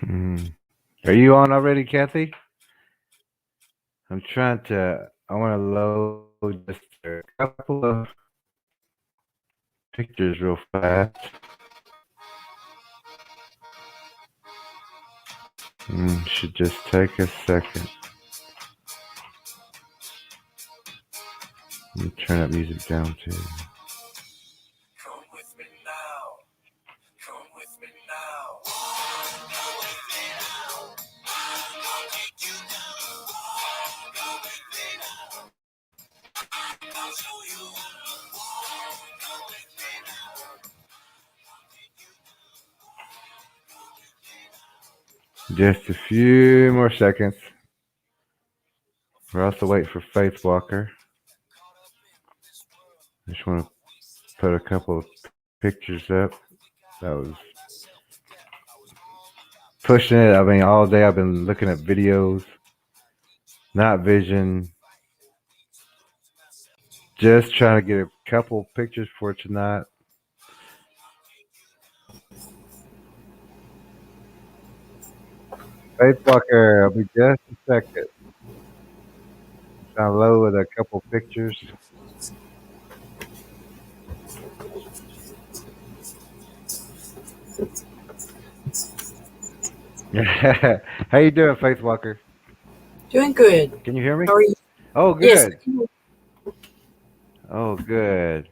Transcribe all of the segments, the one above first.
Mm. Are you on already, Kathy? I'm trying to. I want to load just a couple of pictures real fast. Should just take a second. Let me turn that music down too. Come with me now. Come with me now. Just a few more seconds. We're also waiting for Faith Walker. I just want to put a couple of pictures up. That was pushing it. I mean, all day I've been looking at videos, not vision. Just trying to get a couple pictures for tonight. Faith Walker, I'll be just a second. Down low with a couple pictures. How you doing, Faith Walker? Doing good. Can you hear me? How are you? Oh, Yes. good. Oh, good.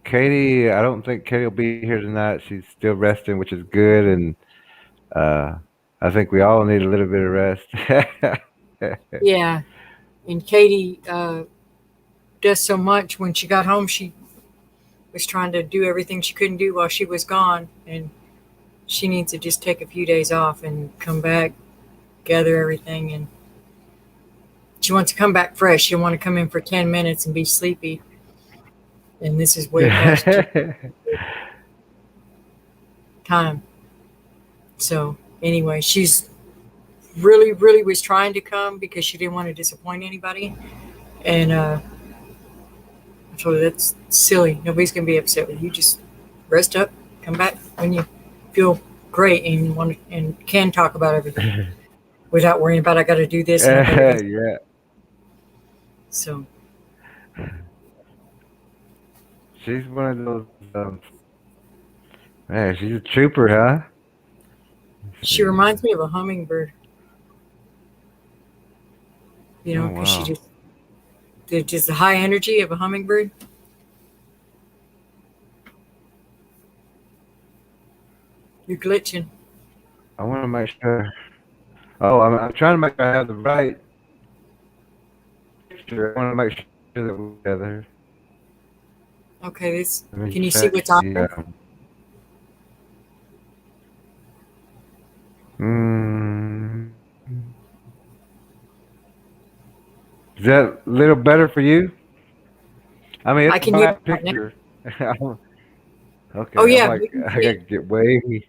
Katie, I don't think Katie will be here tonight. She's still resting, which is good, and I think we all need a little bit of rest. Yeah. And Katie does so much. When she got home, she was trying to do everything she couldn't do while she was gone. And she needs to just take a few days off and come back, gather everything. And she wants to come back fresh. She don't want to come in for 10 minutes and be sleepy. And this is way past time. So anyway, she's really was trying to come because she didn't want to disappoint anybody. And I told her that's silly. Nobody's gonna be upset with you. Just rest up, come back when you feel great and want to, and can talk about everything without worrying about I got to do this. And I gotta do Yeah. So She's one of those. Man, she's a trooper, huh? she reminds me of a hummingbird. You know, because wow. there's just the high energy of a hummingbird. You're glitching. I want to make sure. Oh, I'm trying to make sure I have the right picture. I want to make sure that we're together. Okay, this. Let me Can you see check what's on the, there? Is that a little better for you? I mean, I it's a can hear bad you right now. picture. Okay, Oh yeah, I'm like, we can I see gotta it. get way.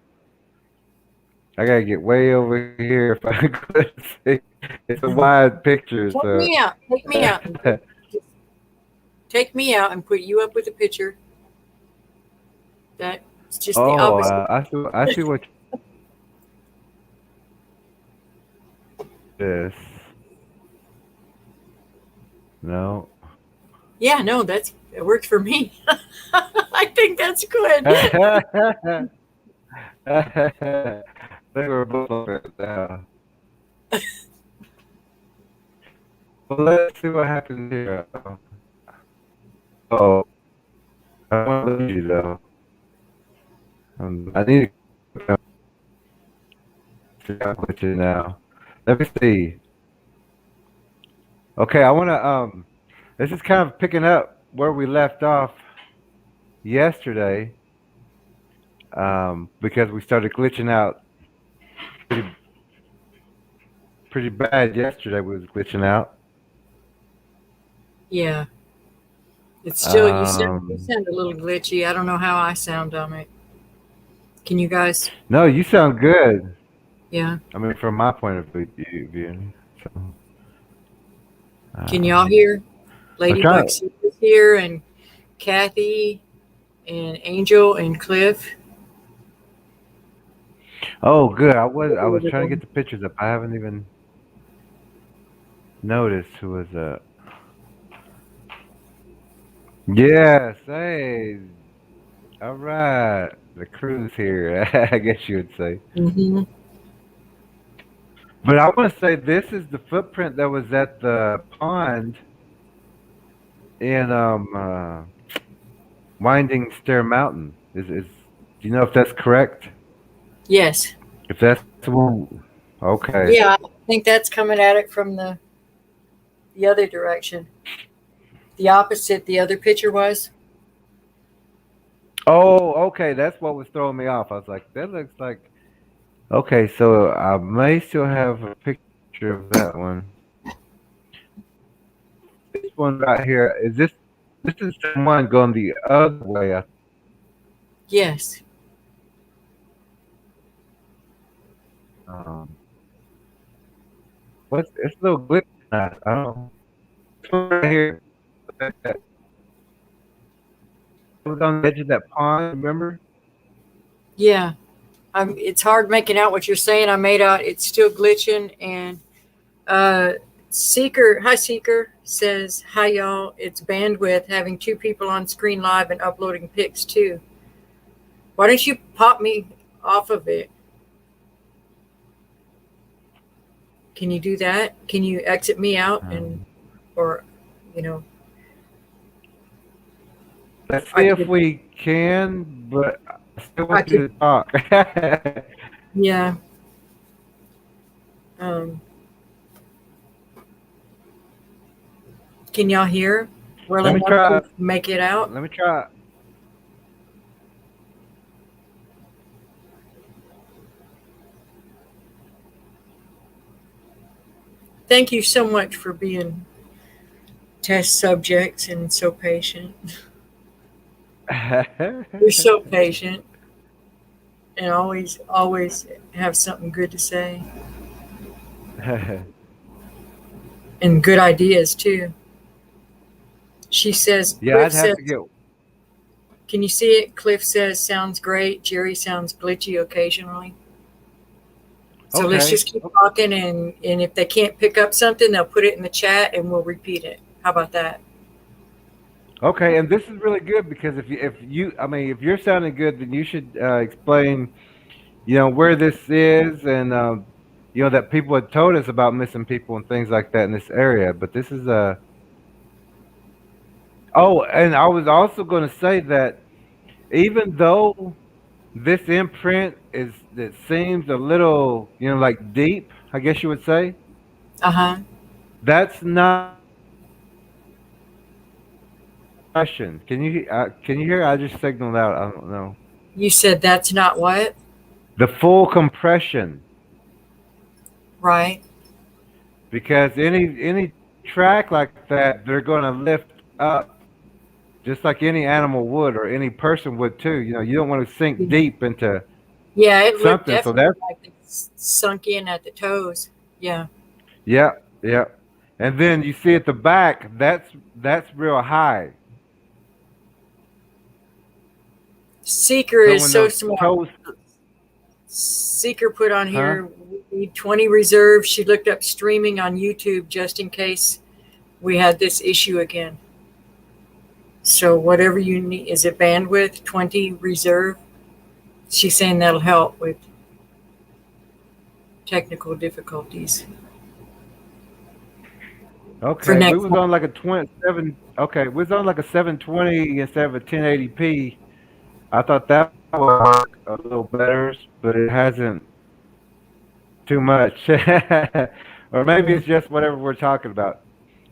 I gotta get way over here if I could see. It's a wide picture, Take so. me out. Take me out. Take me out and put you up with a picture. That's just the Oh, opposite. I see what this. No. Yeah, no, it worked for me. I think that's good. They were both on it now. Well, let's see what happens here. Oh, I want to lose you though. I need to with you now. Let me see. Okay, I want to. This is kind of picking up where we left off yesterday. Because we started glitching out pretty bad yesterday. We was glitching out. Yeah. It's still you sound a little glitchy. I don't know how I sound on it. Can you guys? No, you sound good. Yeah. I mean, from my point of view. So, Can y'all hear? Ladybug to... is here, and Kathy, and Angel, and Cliff. Oh, good. I was Really trying to get good. the pictures up. I haven't even noticed who was Yes, hey, all right. The crew's here. I guess you would say. Hmm. But I want to say this is the footprint that was at the pond in Winding Stair Mountain. Is do you know if that's correct? Yes. If that's one, okay. Yeah, I think that's coming at it from the other direction. The opposite the other picture was. Oh, okay. That's what was throwing me off. I was like, that looks like okay. So I may still have a picture of that one. This one right here is this. This is the same one going the other way. Yes. Um, what's it's a little glitch. I don't know. This one right here. That was on the edge of that pond. Remember? Yeah. It's hard making out what you're saying. I made out it's still glitching. And uh, Seeker, hi Seeker, says, hi y'all. It's bandwidth having two people on screen live and uploading pics too. Why don't you pop me off of it? Can you do that? Can you exit me out and, Um, or, you know, let's I see if could, we can, but I still I want you could, to talk. yeah. Um, can y'all hear well Let me enough try. to make it out? Let me try. Thank you so much for being test subjects and so patient. You're so patient and always have something good to say and good ideas too. She says, Yeah, Cliff I'd have to says, get. can you see it? Cliff says, sounds great. Jerry sounds glitchy occasionally. So let's Okay. just keep talking, and if they can't pick up something, they'll put it in the chat and we'll repeat it. How about that? Okay, and this is really good because if you I mean if you're sounding good, then you should explain where this is and that people had told us about missing people and things like that in this area. But this is oh, and I was also going to say that even though this imprint is it seems a little like deep, I guess you would say Uh huh. that's not compression. Can you hear? I just signaled out. I don't know You said that's not what? the full compression Right. because any track like that they're going to lift up just like any animal would or any person would too. You don't want to sink deep into Yeah, it looked something. So definitely that's like it sunk in at the toes. Yeah. yeah, yeah. And then you see at the back, that's real high. Seeker So is when so those smart. toes, Seeker put on huh? here, we need 20 reserves. She looked up streaming on YouTube just in case we had this issue again. So whatever you need, is it bandwidth 20 reserve? She's saying that'll help with technical difficulties for Okay, we next was month. on like a 27. Okay, we was on like a 720 instead of a 1080p. I thought that would work a little better, but it hasn't too much. Or maybe Yeah. it's just whatever we're talking about.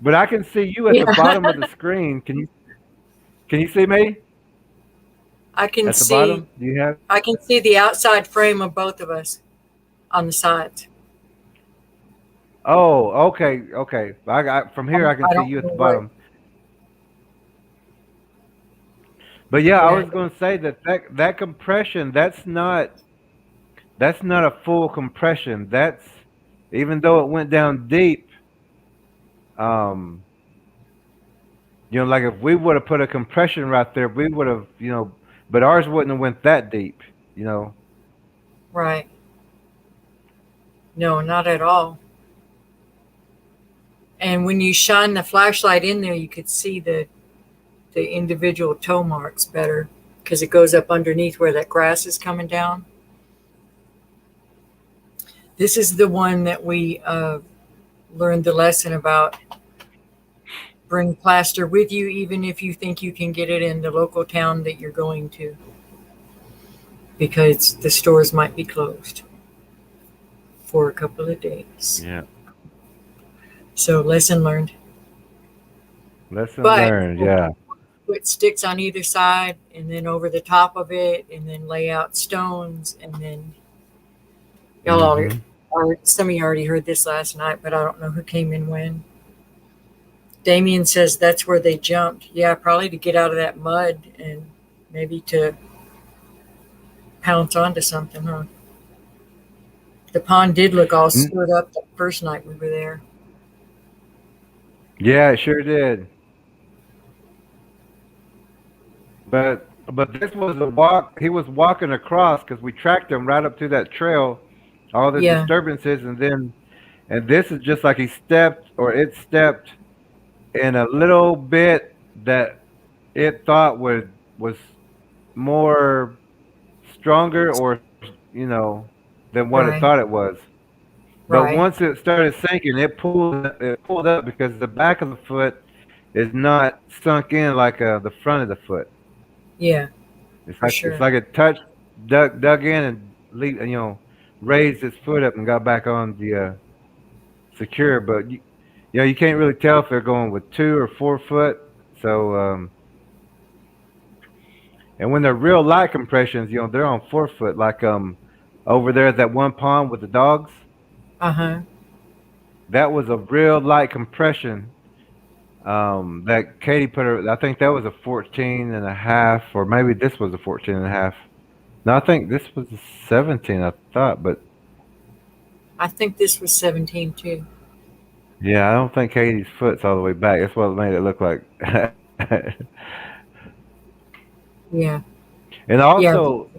But I can see you at the Yeah. bottom of the screen. Can you see me I can at the see bottom? Do you have? I can see the outside frame of both of us on the sides. Oh, okay, okay. I got from here. I can I see don't you at know the what. bottom. But yeah, I Yeah. was going to say that compression. That's not a full compression. That's even though it went down deep. Um, like if we would have put a compression right there, we would have. But ours wouldn't have went that deep. You know. Right. No, not at all. And when you shine the flashlight in there, you could see the individual toe marks better because it goes up underneath where that grass is coming down. This is the one that we learned the lesson about. Bring plaster with you, even if you think you can get it in the local town that you're going to, because the stores might be closed for a couple of days. Yeah. So, lesson learned. Lesson But learned. Yeah. put sticks on either side and then over the top of it, and then lay out stones. And then, y'all already, Hmm. or some of you already heard this last night, but I don't know who came in when. Damien says that's where they jumped. Yeah, probably to get out of that mud and maybe to pounce onto something, huh? The pond did look all stirred up the first night we were there. Yeah, it sure did. But this was a walk. He was walking across because we tracked him right up to that trail, all the Yeah, disturbances, and this is just like he stepped or it stepped in a little bit that it thought was more stronger or than what it right, thought it was. But right. once it started sinking, it pulled up because the back of the foot is not sunk in like the front of the foot. Yeah, It's for like it's sure. like it touched, dug in, and raised its foot up and got back on the secure. But you can't really tell if they're going with 2 or 4 foot. So and when they're real light compressions, they're on 4 foot. Like over there at that one pond with the dogs, Uh huh. that was a real light compression. That Katie put her. I think that was a 14 and a half, or maybe this was a 14 and a half. No, I think this was a 17. I thought, but I think this was 17 too. yeah, I don't think Katie's foot's all the way back. That's what made it look like. Yeah, And yeah. also,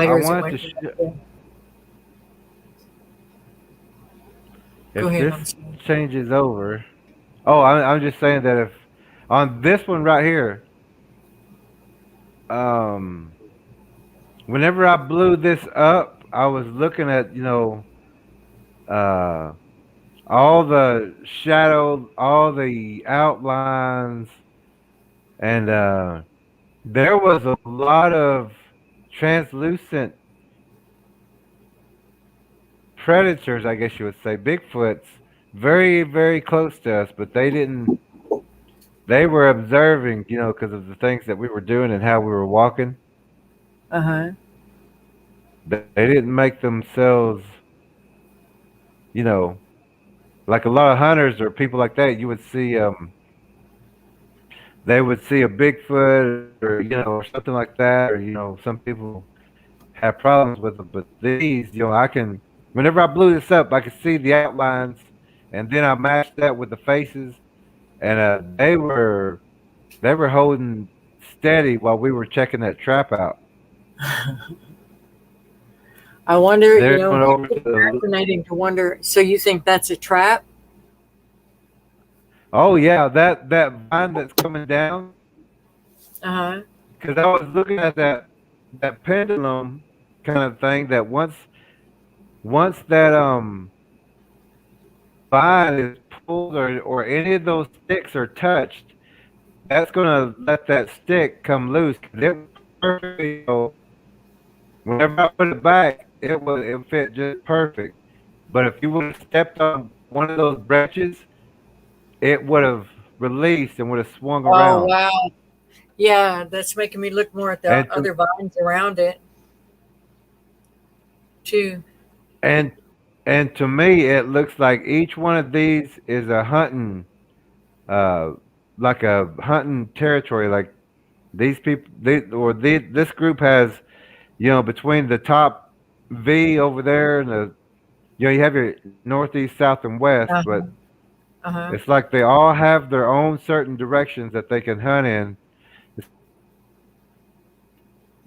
I Lighters that wanted to went sh- right there. Go if ahead. this I'm sorry. changes over. Oh, I'm just saying that if on this one right here, um, whenever I blew this up, I was looking at uh all the shadow, all the outlines, and there was a lot of translucent predators, I guess you would say, Bigfoots, very, very close to us, but they didn't. They were observing, because of the things that we were doing and how we were walking. Uh huh. They didn't make themselves, you know, like a lot of hunters or people like that. You would see, they would see a Bigfoot or or something like that, or some people have problems with them. But these, I can, whenever I blew this up, I could see the outlines, and then I matched that with the faces, and they were holding steady while we were checking that trap out. I wonder. They went over to It's the. fascinating to wonder. So you think that's a trap? Oh yeah, that vine that's coming down. Uh huh. Because I was looking at that pendulum kind of thing. That once that vine is pulled or any of those sticks are touched, that's gonna let that stick come loose. 'Cause it was perfect. Whenever I put it back, it fit just perfect. But if you would have stepped on one of those branches, it would have released and would have swung Oh around. wow. Yeah, that's making me look more at the And to other vines around it too. and and to me, it looks like each one of these is a uh, like a hunting territory. Like these people, this group has, between the top V over there and you have your northeast, south, and west, Uh but huh. Uh huh. it's like they all have their own certain directions that they can hunt in. It's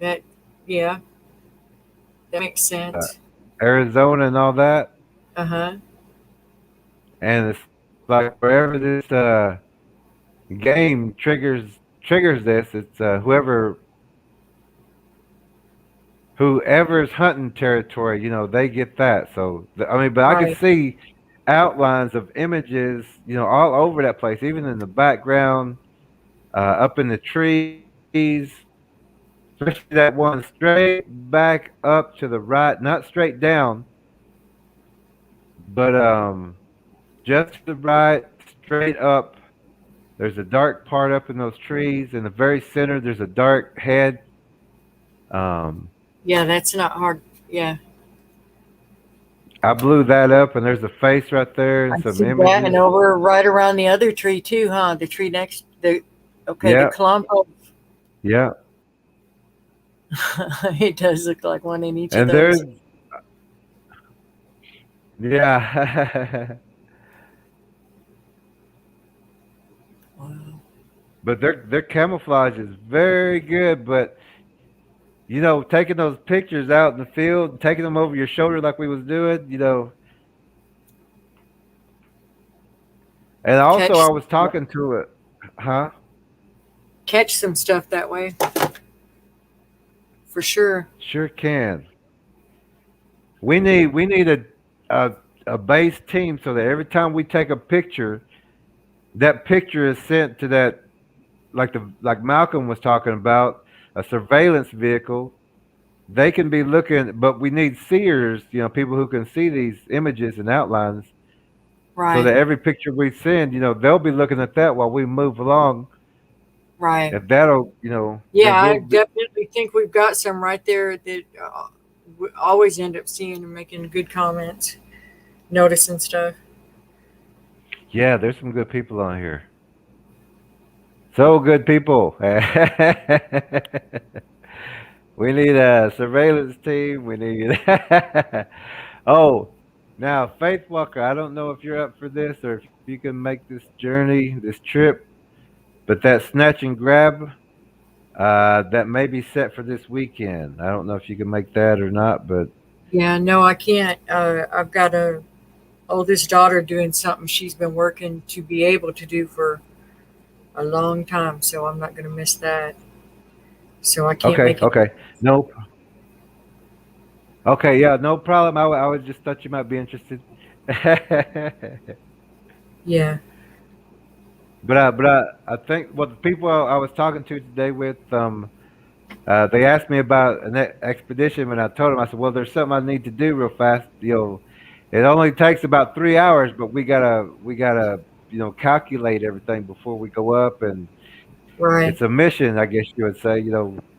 like That. Yeah, that makes uh, sense. Arizona and all that. Uh Uh-huh. and it's like wherever this game triggers this, it's whoever's hunting territory, they get that. So I mean, but I could Right. see outlines of images, all over that place, even in the background, up in the trees, especially that one straight back up to the right, not straight down, but just to the right, straight up. There's a dark part up in those trees. In the very center, there's a dark head. Um, Yeah, that's not hard. Yeah. I blew that up, and there's a face right there and I some see that. And images. over right around the other tree too, huh? The tree next the okay, the Yeah, clump of yeah. it does look like one in each of And there's those. yeah, Wow. but their camouflage is very good. But taking those pictures out in the field, and taking them over your shoulder like we was doing, and also Catch I was talking to it, huh? catch some stuff that way for sure. Sure can. We need a a base team so that every time we take a picture, that picture is sent to that, like Malcolm was talking about, a surveillance vehicle. They can be looking, but we need seers, people who can see these images and outlines, so Right. that every picture we send, they'll be looking at that while we move along, Right. and that'll, Yeah, then I we'll be, definitely think we've got some right there that we always end up seeing and making good comments, noticing stuff. yeah, there's some good people on here. So good people. We need a surveillance team. We need. Oh, now Faith Walker. I don't know if you're up for this or if you can make this journey, this trip, but that snatch and grab, that may be set for this weekend. I don't know if you can make that or not, but Yeah, no, I can't. I've got a oldest daughter doing something she's been working to be able to do for a long time, so I'm not going to miss that. So I can't okay, make it. okay, no, okay, yeah, no problem. I would just thought you might be interested. Yeah. But I think what the people I was talking to today with, they asked me about an expedition, and I told them, I said, well, there's something I need to do real fast. It only takes about 3 hours, but we gotta calculate everything before we go up, and Right. it's a mission, I guess you would say.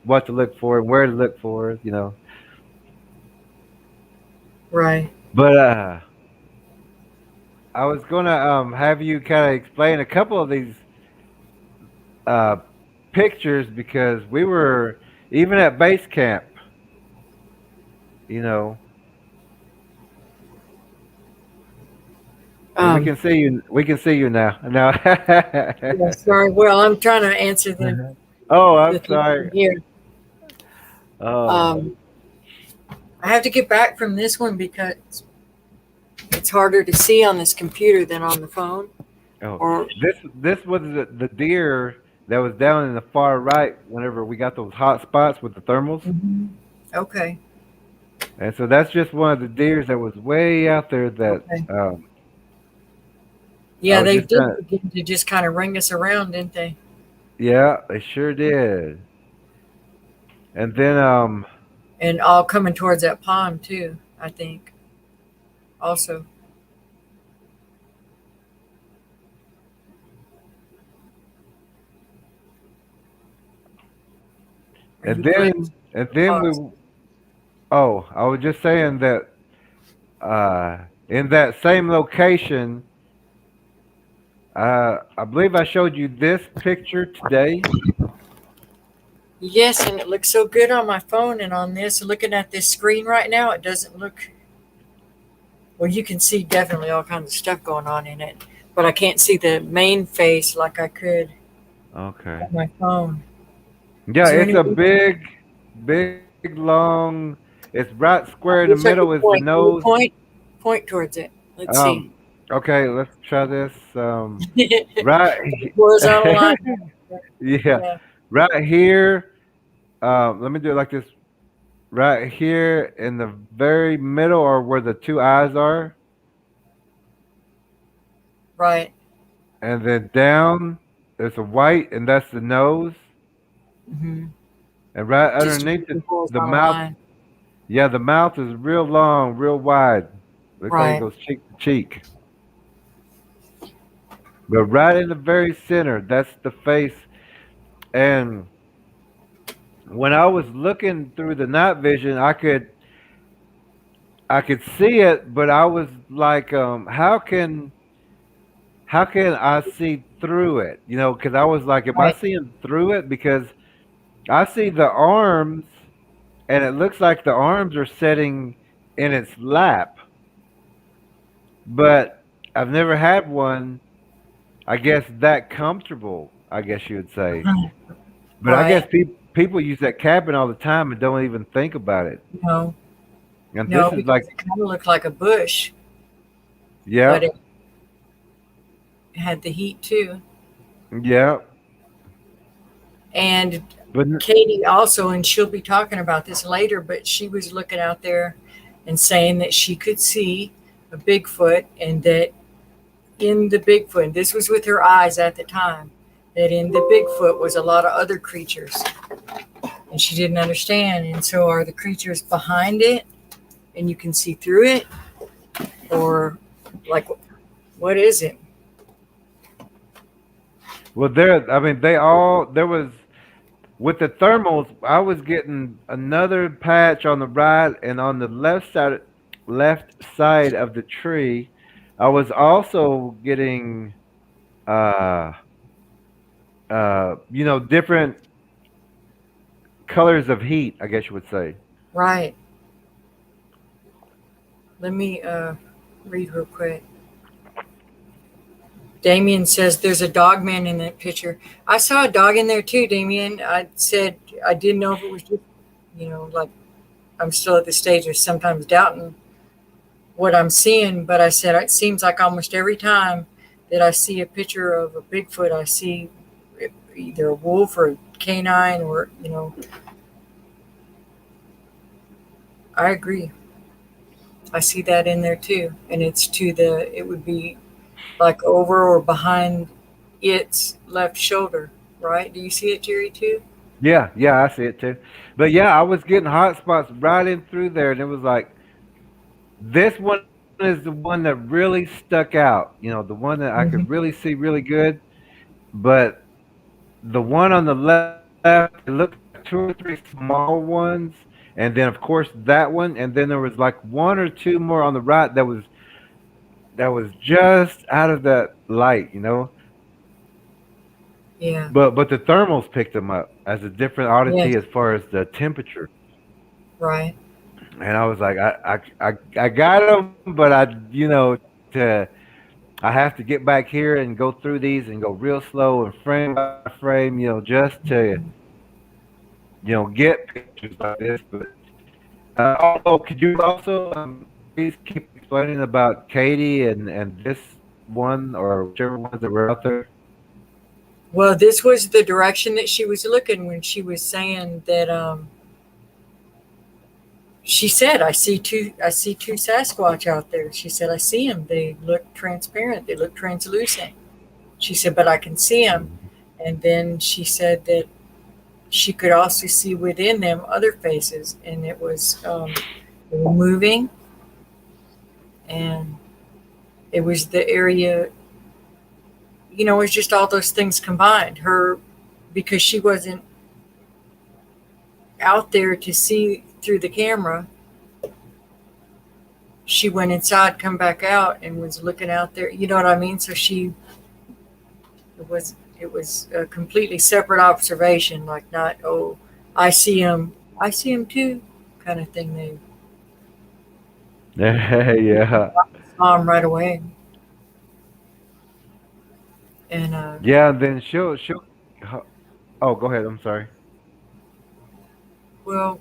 What to look for and where to look for. Right. But I was gonna have you kind of explain a couple of these uh, pictures because we were even at base camp, you know, and we Um. can see you. We can see you now. Now. Yeah. Sorry. Well, I'm trying to answer Oh, the I'm thing from sorry. here. Oh, Um. I have to get back from this one because it's harder to see on this computer than on the phone. oh. Or This was the deer that was down in the far right. Whenever we got those hot spots with the thermals, Mhm. Okay. and so that's just one of the deers that was way out there. That Okay. I Yeah, was they just did trying. begin to just kind of ring us around, didn't they? Yeah, they sure did. And then And all coming towards that pond too. I think also. Are and you playing? then and then we. Pause. Oh, I was just saying that in that same location, I believe I showed you this picture today. Yes, and it looks so good on my phone and on this. Looking at this screen right now, it doesn't look. Well, you can see definitely all kinds of stuff going on in it, but I can't see the main face like I could Okay. on my phone. Yeah, Is there it's any a way? big, long. It's right square I in the wish I middle could is the point. Can you nose. point? Point towards it. Let's see. Um, okay, let's try this. Right, Horizontal line. yeah, Yeah. right here. Let me do it like this. Right here in the very middle, or where the two eyes are, Right. and then down. There's a white, and that's the nose, Hmm. and right Just underneath a it, the horizontal mouth. line. Yeah, the mouth is real long, real wide. Looks like it Right. goes cheek to cheek. But right in the very center, that's the face. And when I was looking through the night vision, I could see it, but I was like, how can I see through it? Because I was like, am I Right. seeing through it? Because I see the arms, and it looks like the arms are sitting in its lap, but I've never had one, I guess, that comfortable, I guess you would say. Mhm. But I guess Right. people use that cabin all the time and don't even think about it. No. And No, this is like, because it kind of looked like a bush, but yeah, it had the heat too. yeah, And but Katie also, and she'll be talking about this later, but she was looking out there and saying that she could see a Bigfoot, and that in the Bigfoot, and this was with her eyes at the time, that in the Bigfoot was a lot of other creatures. And she didn't understand. And so, are the creatures behind it and you can see through it? Or, like, what is it? well, I mean, there was, with the thermals, I was getting another patch on the right, and on the left side of the tree, I was also getting, uh, different colors of heat, I guess you would say. Right. Let me read real quick. Damien says there's a dog man in that picture. I saw a dog in there too, Damien. I said I didn't know if it was just, like, I'm still at the stage of sometimes doubting what I'm seeing, but I said it seems like almost every time that I see a picture of a Bigfoot, I see either a wolf or a canine, or, I agree. I see that in there too. And it would be like over or behind its left shoulder, right? Do you see it, Jerry, too? Yeah, yeah, I see it too. But yeah, I was getting hot spots right in through there, and it was like, this one is the one that really stuck out. The one that I could Hmm. really see really good. But the one on the left, it looked like two or three small ones, and then of course that one, and then there was like one or two more on the right that was just out of that light. Yeah. But the thermals picked them up as a different Yes. oddity as far as the temperature. Right. And I was like, I got them, but I have to get back here and go through these and go real slow and frame by frame, just to, get pictures like this. But also, could you also please keep explaining about Katie and this one or whichever ones that were out there? Well, this was the direction that she was looking when she was saying that. She said, I see two Sasquatch out there." She said, "I see them. They look transparent. They look translucent." She said, "But I can see them." And then she said that she could also see within them other faces, and it was, they were moving, and it was the area. It was just all those things combined. Her, because she wasn't out there to see through the camera, she went inside, come back out, and was looking out there. You know what I mean? So it was a completely separate observation, like, not, oh, I see him too, kind of thing. They Yeah, saw him right away, and yeah. And then she'll. Oh, go ahead. I'm sorry. well,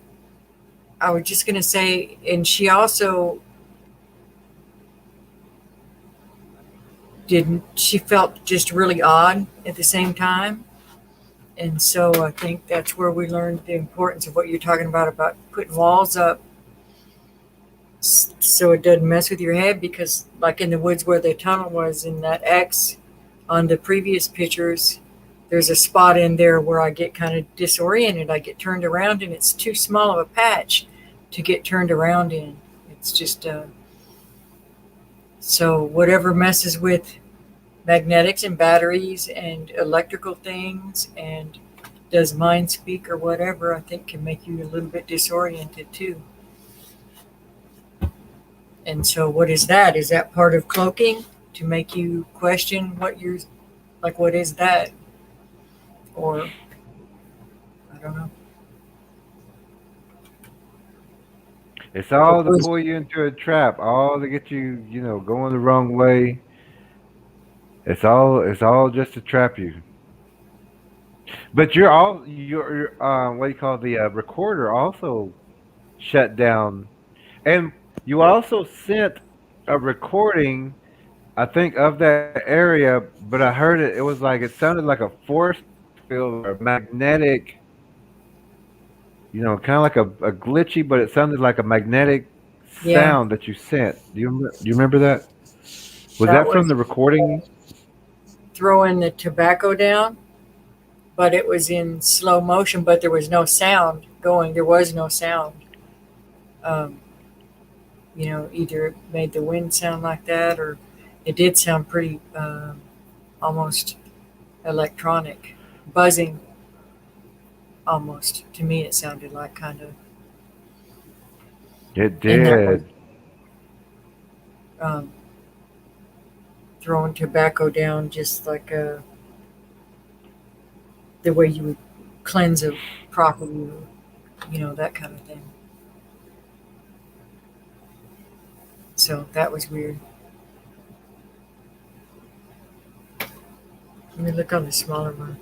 I was just gonna say, and she also didn't. She felt just really odd at the same time. And so I think that's where we learned the importance of what you're talking about putting walls up so it doesn't mess with your head. Because, like in the woods where the tunnel was in that X on the previous pictures, there's a spot in there where I get kind of disoriented. I get turned around, and it's too small of a patch to get turned around in. It's just so whatever messes with magnetics and batteries and electrical things and does mind speak or whatever, I think can make you a little bit disoriented too. And so, what is that? Is that part of cloaking to make you question what you're like? What is that? Or I don't know. It's all to pull you into a trap, all to get you, going the wrong way. It's all just to trap you. But your what do you call the recorder also shut down, and you also sent a recording, I think, of that area. But I heard it. It was like it sounded like a force field or a magnetic, kind of like a glitchy, but it sounded like a magnetic Yeah, sound that you sent. Do you remember that? Was that that from was the recording? throwing the tobacco down, but it was in slow motion, but there was no sound going. There was no sound. Um, either it made the wind sound like that, or it did sound pretty almost electronic, buzzing almost. To me, it sounded like kind of, It and that was did. um, throwing tobacco down just like the way you would cleanse a property, or, that kind of thing. So that was weird. Let me look on the smaller one.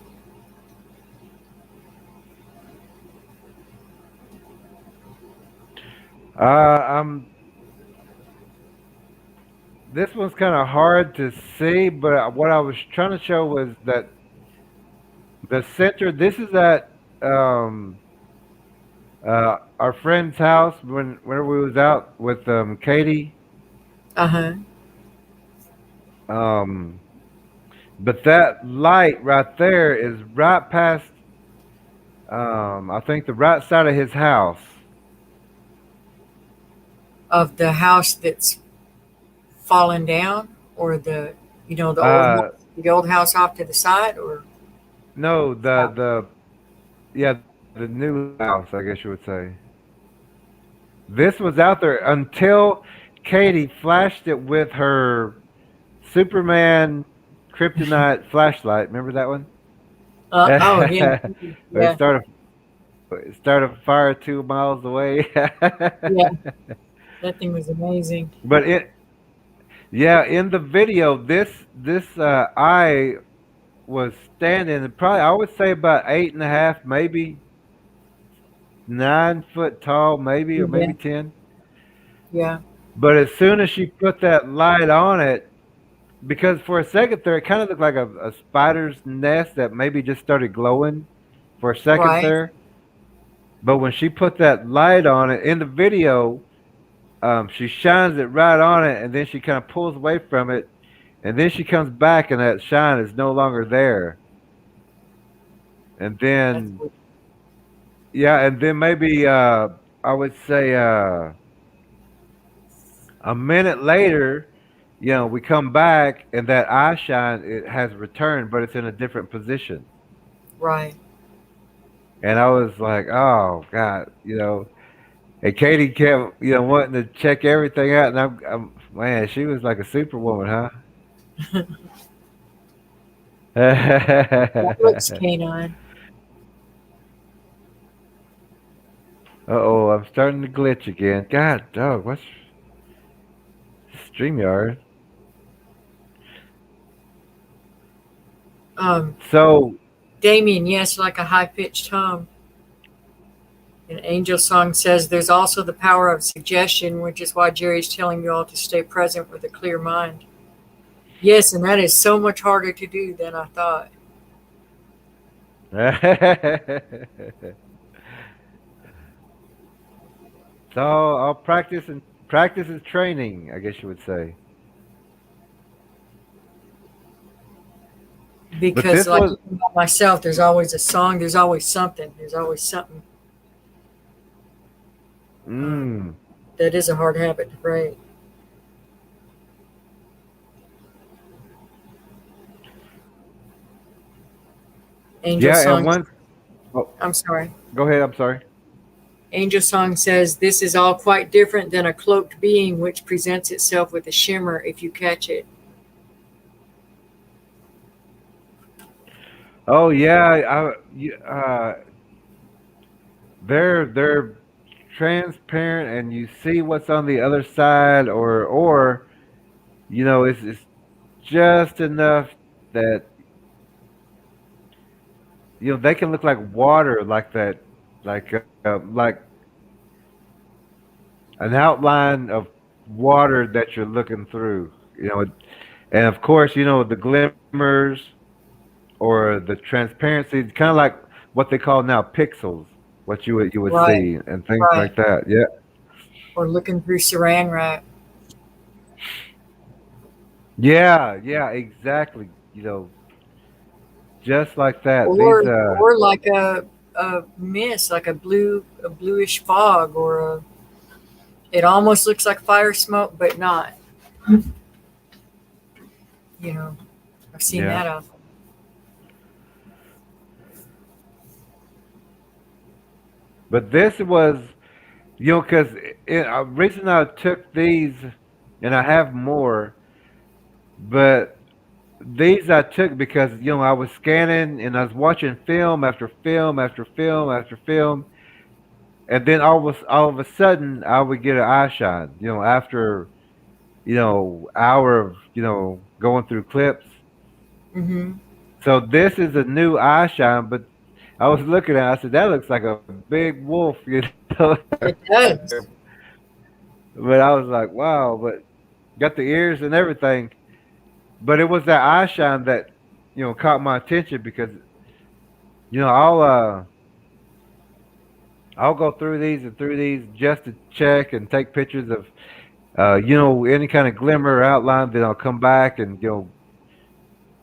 I'm. This one's kind of hard to see, but what I was trying to show was that the center. This is at um, our friend's house whenever we was out with Katie. Uh huh. Um, but that light right there is right past. I think the right side of his house. Of the house that's fallen down, or the old house, Uh, the old house off to the side, or no, south. yeah, the new house, I guess you would say. This was out there until Katie flashed it with her Superman kryptonite flashlight. Remember that one? Oh yeah, it yeah, started it started a fire 2 miles away. yeah. That thing was amazing. But yeah, in the video, this eye was standing probably I would say about 8.5, maybe 9 foot tall, maybe or Yeah, maybe 10. yeah. But as soon as she put that light on it, because for a second there, it kind of looked like a spider's nest that maybe just started glowing for a second Right. there. But when she put that light on it in the video, she shines it right on it, and then she kind of pulls away from it, and then she comes back, and that shine is no longer there. And That's then, what- yeah, and then maybe I would say a minute later, we come back, and that eye shine it has returned, but it's in a different position. right. And I was like, oh God, and Katie kept, wanting to check everything out, and man, she was like a superwoman, That looks huh? canine. Uh-oh, I'm starting to glitch again. God, dog, what's StreamYard? Um, So, Damien, yes, like a high pitched hum. An angel song says there's also the power of suggestion, which is why Jerry's telling you all to stay present with a clear mind. Yes, and that is so much harder to do than I thought. So I'll practice is training, I guess you would say. But Because, this like was even by myself, there's always a song, there's always something, there's always something. Um, mm, that is a hard habit to break. Angel yeah, and Song, once oh, I'm sorry. go ahead, I'm sorry. Angel Song says, "This is all quite different than a cloaked being which presents itself with a shimmer if you catch it." Oh yeah, they're transparent and you see what's on the other side or it's just enough that they can look like water like that like an outline of water that you're looking through. And of course, the glimmers or the transparency, kind of like what they call now pixels, what you would Right, see and things right. like that. Yeah, Or looking through saran wrap. yeah, exactly. Just like that. Or like a mist, like a bluish fog, or it almost looks like fire smoke, but not. You know, I've seen Yeah, that out. but this was because reason I took these, and I have more, but these I took because I was scanning and I was watching film after film after film after film, and then all of a sudden I would get an eye shine. After hour of going through clips. Mm-hmm. So this is a new eye shine, but I was looking at it, I said that looks like a big wolf, It does. but I was like, wow, but got the ears and everything. But it was that eye shine that caught my attention because you know I'll uh I'll go through these and through these just to check and take pictures of any kind of glimmer or outline. Then I'll come back and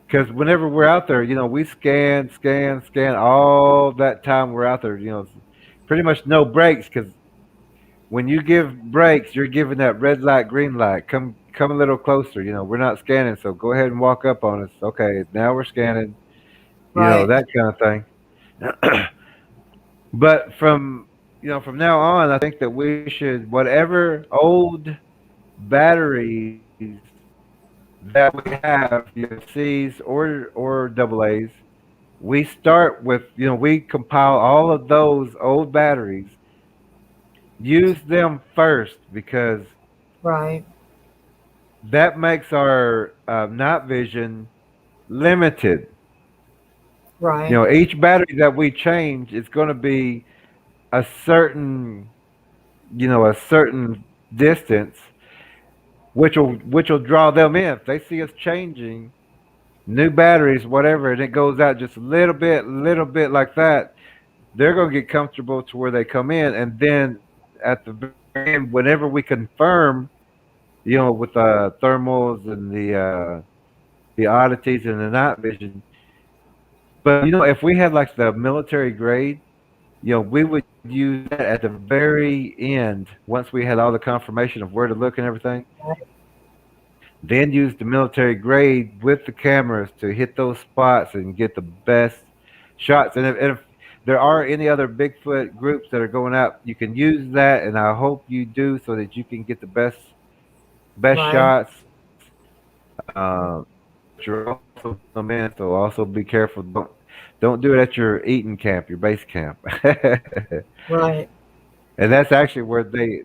because whenever we're out there, we scan all that time we're out there. Pretty much no breaks because when you give breaks, you're giving that red light, green light. Come a little closer. We're not scanning, so go ahead and walk up on us. Okay, now we're scanning. Right, That kind of thing. But from now on, I think that we should whatever old batteries that we have, C's or double A's, we start with we compile all of those old batteries, use them first because right, that makes our night vision limited. right, Each battery that we change is going to be a certain distance, which will draw them in. If they see us changing new batteries, whatever, and it goes out just a little bit like that, they're going to get comfortable to where they come in, and then at the very end, whenever we confirm, with the thermals and the oddities and the night vision. But if we had like the military grade, we would use that at the very end once we had all the confirmation of where to look and everything. right, Then use the military grade with the cameras to hit those spots and get the best shots. And if there are any other Bigfoot groups that are going out, you can use that, and I hope you do so that you can get the best right. shots. But you're also bringing them in, so also be careful. Don't do it at your eating camp, your base camp. Right. And that's actually where they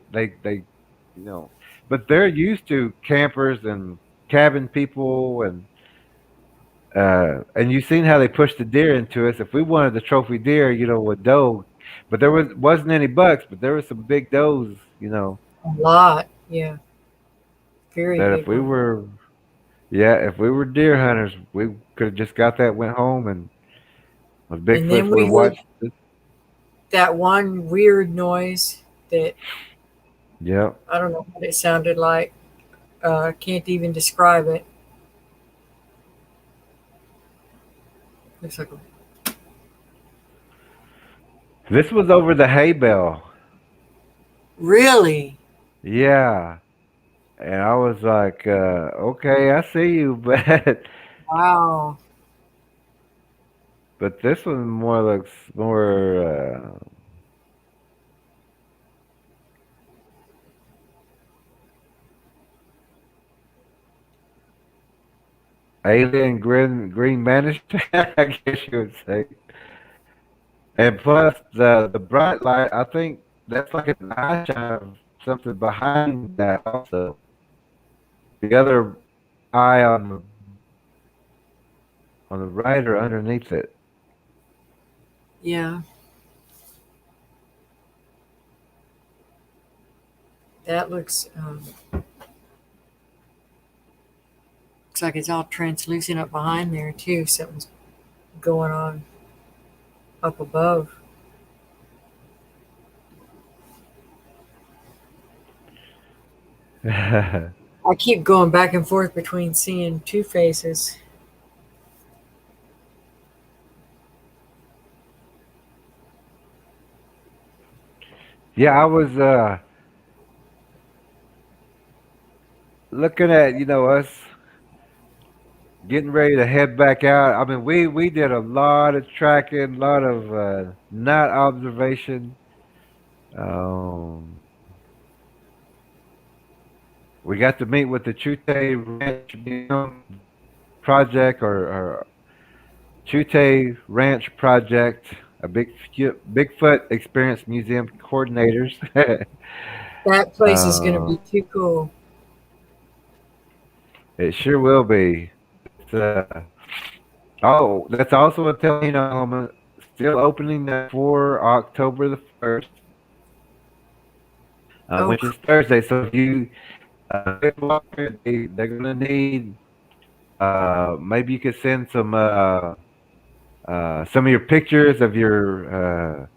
but they're used to campers and cabin people and you've seen how they pushed the deer into us. If we wanted the trophy deer, with doe, but there wasn't any bucks, but there were some big does, A lot. Yeah. Very that if big we one. were Yeah, if we were deer hunters, we could have just got that, went home, and with And Bigfoots, then we we heard watched it. that one weird noise that Yep. I don't know what it sounded like. Can't even describe it. Looks like a, This was over the hay bale. really? Yeah. And I was like, okay, I see you, Wow. but this one more looks more alien green manish, I guess you would say. And plus the bright light, I think that's like an eye shine of something behind that also. The other eye on the right or underneath it. Yeah, that looks like it's all translucent up behind there too. Something's going on up above. I keep going back and forth between seeing two faces. Yeah, I was looking at, us getting ready to head back out. I mean, we did a lot of tracking, a lot of night observation. Um, we got to meet with the Chute Ranch Museum project or Chute Ranch project, a Bigfoot Experience Museum coordinators. That place is going to uh, be too cool. it sure will be. It's, oh, that's also a telling element. Still opening that for October the 1st, Oh, which is Thursday. So if you they're gonna need maybe you could send some of your pictures of your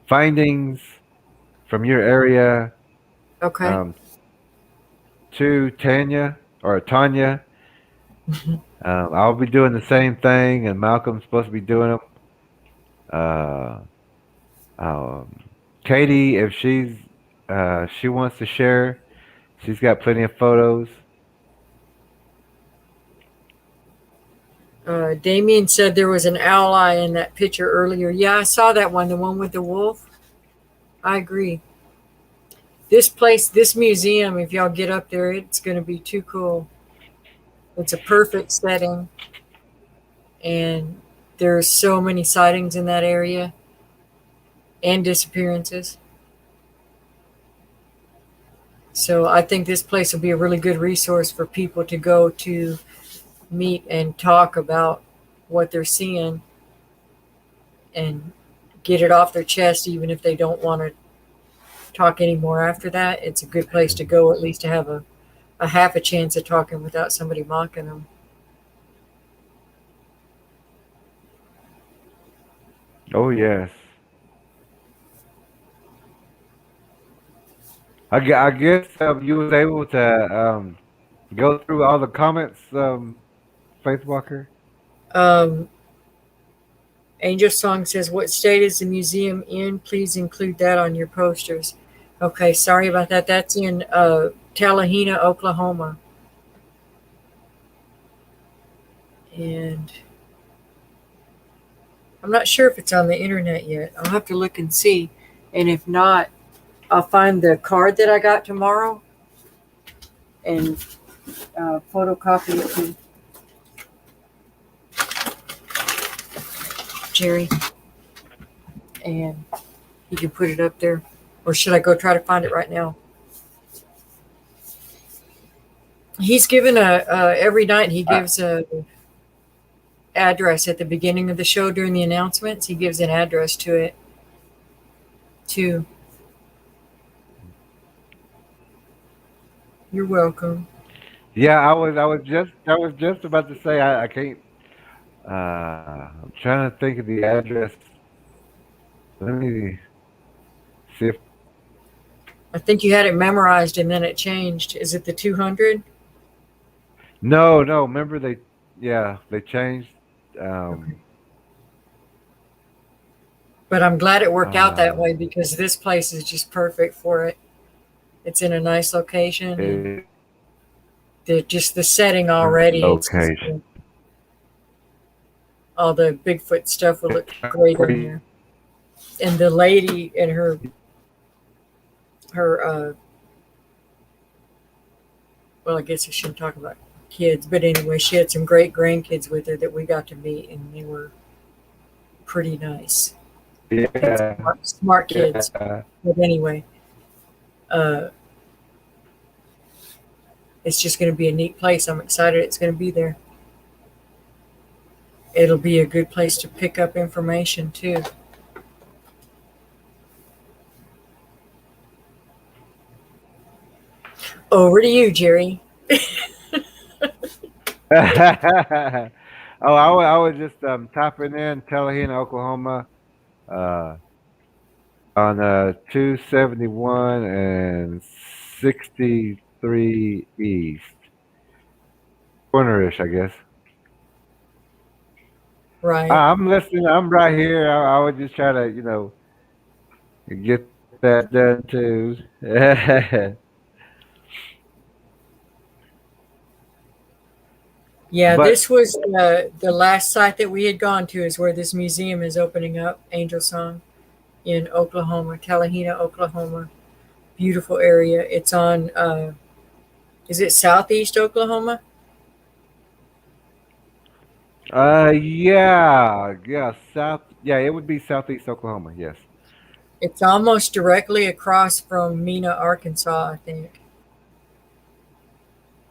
findings from your area okay. um, to Tanya. I'll be doing the same thing, and Malcolm's supposed to be doing them. Uh, um, Katie, if she wants to share, she's got plenty of photos. Damien said there was an owl eye in that picture earlier. Yeah, I saw that one, the one with the wolf. I agree. This place, this museum, if y'all get up there, it's going to be too cool. It's a perfect setting, and there's so many sightings in that area and disappearances. So I think this place will be a really good resource for people to go to meet and talk about what they're seeing and get it off their chest, even if they don't want to talk anymore after that. It's a good place to go, at least to have a half a chance of talking without somebody mocking them. Oh yes, I guess you was able to go through all the comments, Faith Walker. Um, Angel Song says, "What state is the museum in? Please include that on your posters." Okay, sorry about that. That's in Tallahena, Oklahoma. And I'm not sure if it's on the internet yet. I'll have to look and see. And if not, I'll find the card that I got tomorrow and photocopy it to Jerry. And he can put it up there. Or should I go try to find it right now? He's given every night he I, gives a address at the beginning of the show during the announcements. He gives an address to it too. You're welcome. Yeah, I was just about to say I can't. I'm trying to think of the address. Let me see if I can find it. I think you had it memorized and then it changed. Is it the 200? No, no. Remember they changed. Okay. Um, But I'm glad it worked out that way um, because this place is just perfect for it. It's in a nice location and it, just the setting already. It's just location. all the Bigfoot stuff will It's look right great where in you. there. And the lady and her well, I guess I shouldn't talk about kids, but anyway, she had some great grandkids with her that we got to meet, and they were pretty nice and Yeah, smart kids. yeah. But anyway, uh, it's just going to be a neat place. I'm excited it's going to be there. It'll be a good place to pick up information too. Over to you, Jerry. Oh, I was just typing in Tallahena, Oklahoma, uh, on 271 and 63 East, cornerish, I guess. Right. I'm listening. I'm right here. I was just trying to, get that done too. Yeah, But this was the last site that we had gone to is where this museum is opening up, Angel Song in Oklahoma, Tallahena, Oklahoma. Beautiful area. It's on, is it southeast Oklahoma? yeah, yeah, it would be southeast Oklahoma. Yes. It's almost directly across from Mena, Arkansas, I think,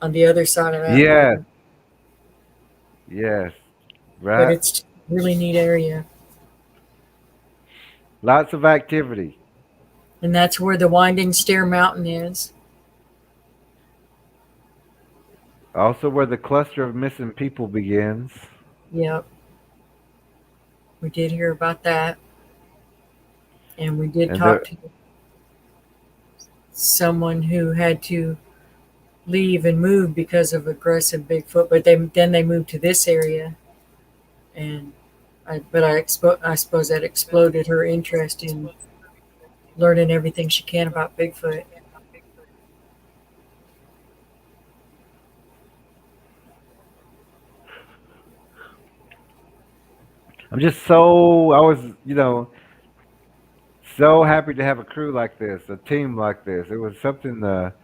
on the other side of that Yes. border. Yes. But Right. it's a really neat area. Lots of activity. And that's where the Winding Stair Mountain is. Also, where the cluster of missing people begins. Yep, we did hear about that. And we did And talk there, to someone who had to leave and move because of aggressive Bigfoot, but then they moved to this area. And I suppose that exploded her interest in learning everything she can about Bigfoot. I'm just so I was, so happy to have a crew like this, a team like this. It was something to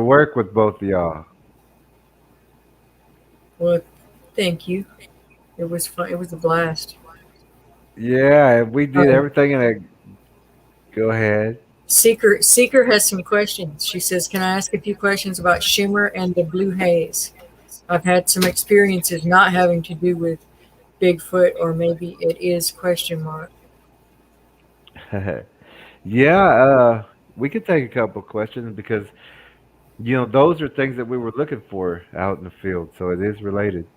work with both of y'all. Well, thank you. It was fun. It was a blast. Yeah, and we did Uh, everything in a. Go ahead. Seeker has some questions. She says, "Can I ask a few questions about shimmer and the blue haze? I've had some experiences not having to do with Bigfoot, or maybe it is question mark." Yeah, we could take a couple questions because those are things that we were looking for out in the field, so it is related.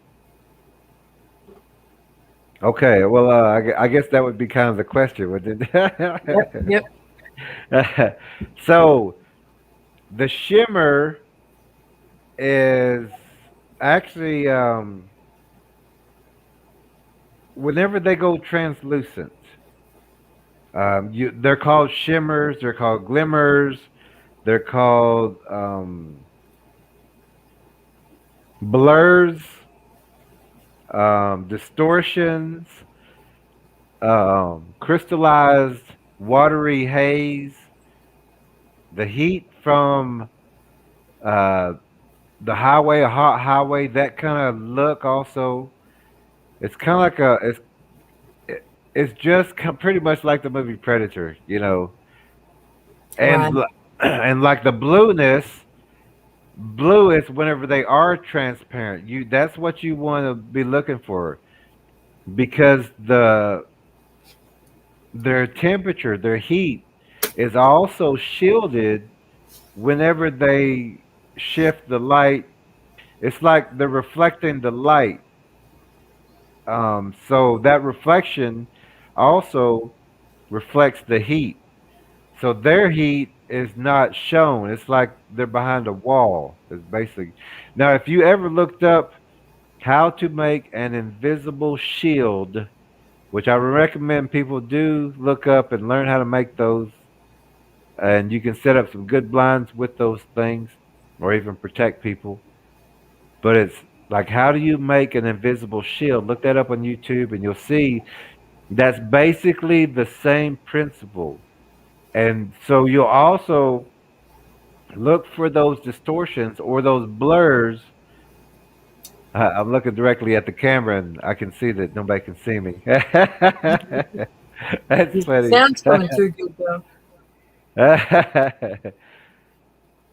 Okay, well, I guess that would be kind of the question, wouldn't Yep, yep. it? So the shimmer is actually whenever they go translucent. They're called shimmers. They're called glimmers. They're called blurs, distortions, crystallized watery haze. The heat from uh, the highway, a hot highway, that kind of look. Also, it's kind of like it's just pretty much like the movie Predator. Right, And and like the blueness. Blue is whenever they are transparent. That's what you want to be looking for because their their heat is also shielded whenever they shift the light. It's like they're reflecting the light. So that reflection also reflects the heat. So their heat is not shown. It's like they're behind a wall. Is basically. Now, if you ever looked up how to make an invisible shield, which I recommend people do look up and learn how to make those, and you can set up some good blinds with those things, or even protect people. But it's like, how do you make an invisible shield? Look that up on YouTube, and you'll see that's basically the same principle. And so you'll also look for those distortions or those blurs. I'm looking directly at the camera and I can see that nobody can see me. That's The funny. sound's coming through good though.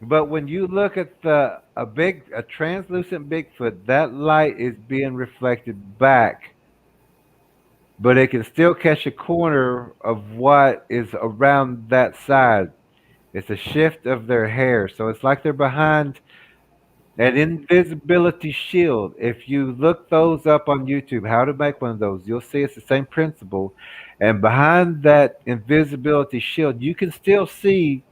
But when you look at a translucent Bigfoot, that light is being reflected back, but it can still catch a corner of what is around that side. It's a shift of their hair, so it's like they're behind an invisibility shield. If you look those up on YouTube, how to make one of those, you'll see it's the same principle. And behind that invisibility shield, you can still see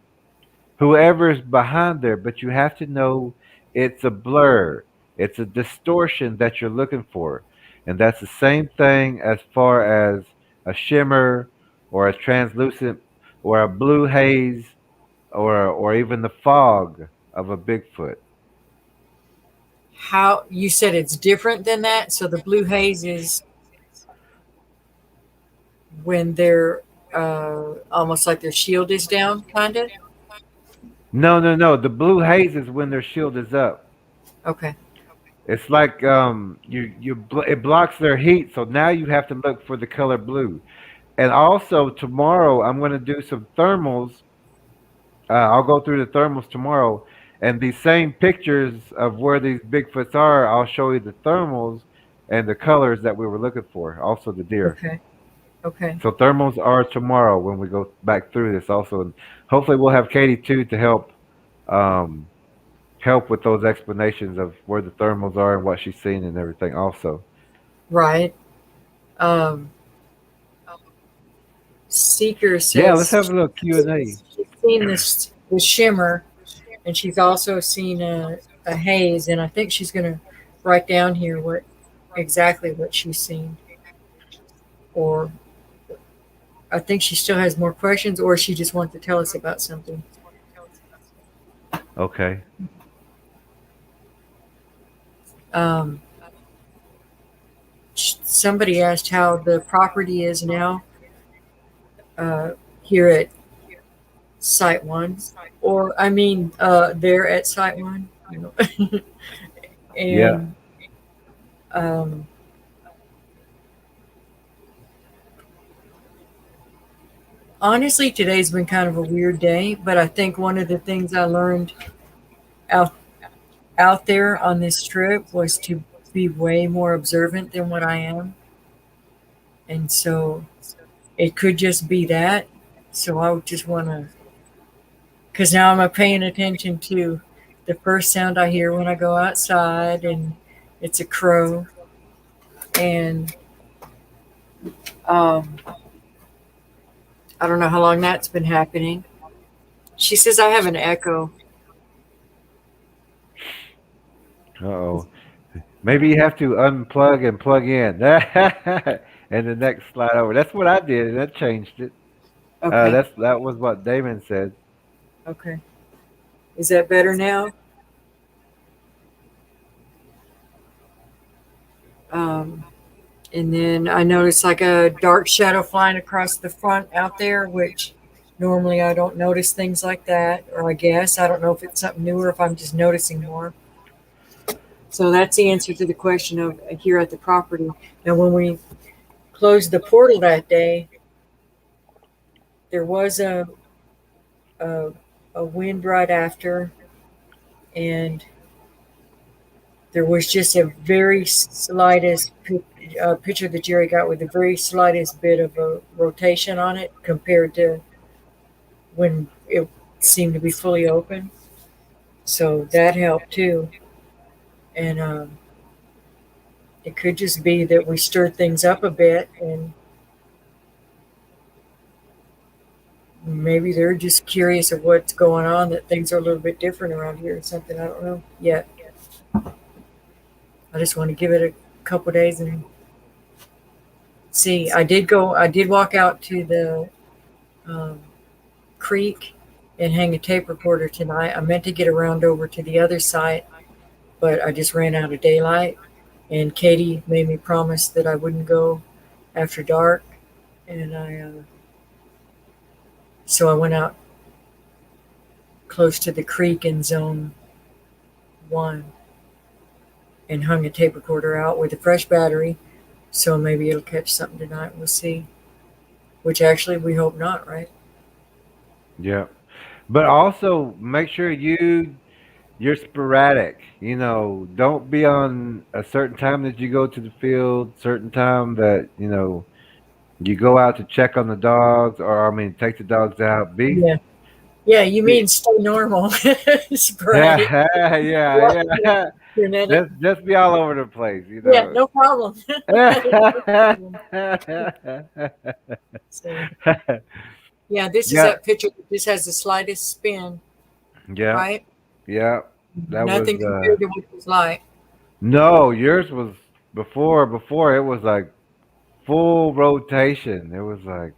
whoever's behind there, but you have to know it's a blur. It's a distortion that you're looking for. And that's the same thing as far as a shimmer or a translucent or a blue haze or even the fog of a Bigfoot. How you said it's different than that? So the blue haze is when they're almost like their shield is down, kind of. No, no, no. The blue haze is when their shield is up. Okay. It's like it blocks their heat, so now you have to look for the color blue. And also tomorrow I'm going to do some thermals. I'll go through the thermals tomorrow, and these same pictures of where these Bigfoots are, I'll show you the thermals and the colors that we were looking for. Also the deer. Okay. Okay. So thermals are tomorrow when we go back through this also, and hopefully we'll have Katie too to um, help with those explanations of where the thermals are and what she's seen and everything also. Right. Um, Seeker Yeah, let's have a says little Q&A. she's seen this the shimmer, and she's also seen a haze, and I think she's going to write down here what exactly what she's seen, or I think she still has more questions, or she just wants to tell us about something. Okay. Um, Somebody asked how the property is now here at Site One, or I mean, there at Site One, you know. Yeah. And um, honestly, today's been kind of a weird day, but I think one of the things I learned out out there on this trip was to be way more observant than what I am, and so it could just be that. So I would just want to, because now I'm paying attention to the first sound I hear when I go outside, and it's a crow, and um, I don't know how long that's been happening. She says I have an echo. Uh-oh. Maybe you have to unplug and plug in. And the next slide over. That's what I did, and that changed it. Okay, That was what Damon said. okay. Is that better now? Um, and then I noticed like a dark shadow flying across the front out there, which normally I don't notice things like that. Or I guess I don't know if it's something new or if I'm just noticing more. So that's the answer to the question of here at the property. Now, when we closed the portal that day, there was a, a wind right after, and there was just a very slightest picture that Jerry got with the very slightest bit of a rotation on it compared to when it seemed to be fully open. So that helped too. And it could just be that we stirred things up a bit, and maybe they're just curious of what's going on, that things are a little bit different around here or something. I don't know yet. I just want to give it a couple days and see. I did walk out to the um, creek and hang a tape recorder tonight. I meant to get around over to the other site, but I just ran out of daylight. And Katie made me promise that I wouldn't go after dark. And so I went out close to the creek in zone one and hung a tape recorder out with a fresh battery. So maybe it'll catch something tonight. We'll see. Which actually we hope not, right? Yeah. But also make sure you're sporadic. Don't be on a certain time that you go to the field, certain time that, you go out to check on the dogs, or I mean take the dogs out. Yeah. Yeah, you Be mean stay normal, sporadic, yeah, yeah, yeah, yeah, yeah. frenetic. Just be all over the place. Yeah, no problem. That is no problem. So, yeah, this is Yeah, that picture. This has the slightest spin, yeah, right? yeah. That was Nothing compared to what it was like. no, yours was before it was like full rotation. It was like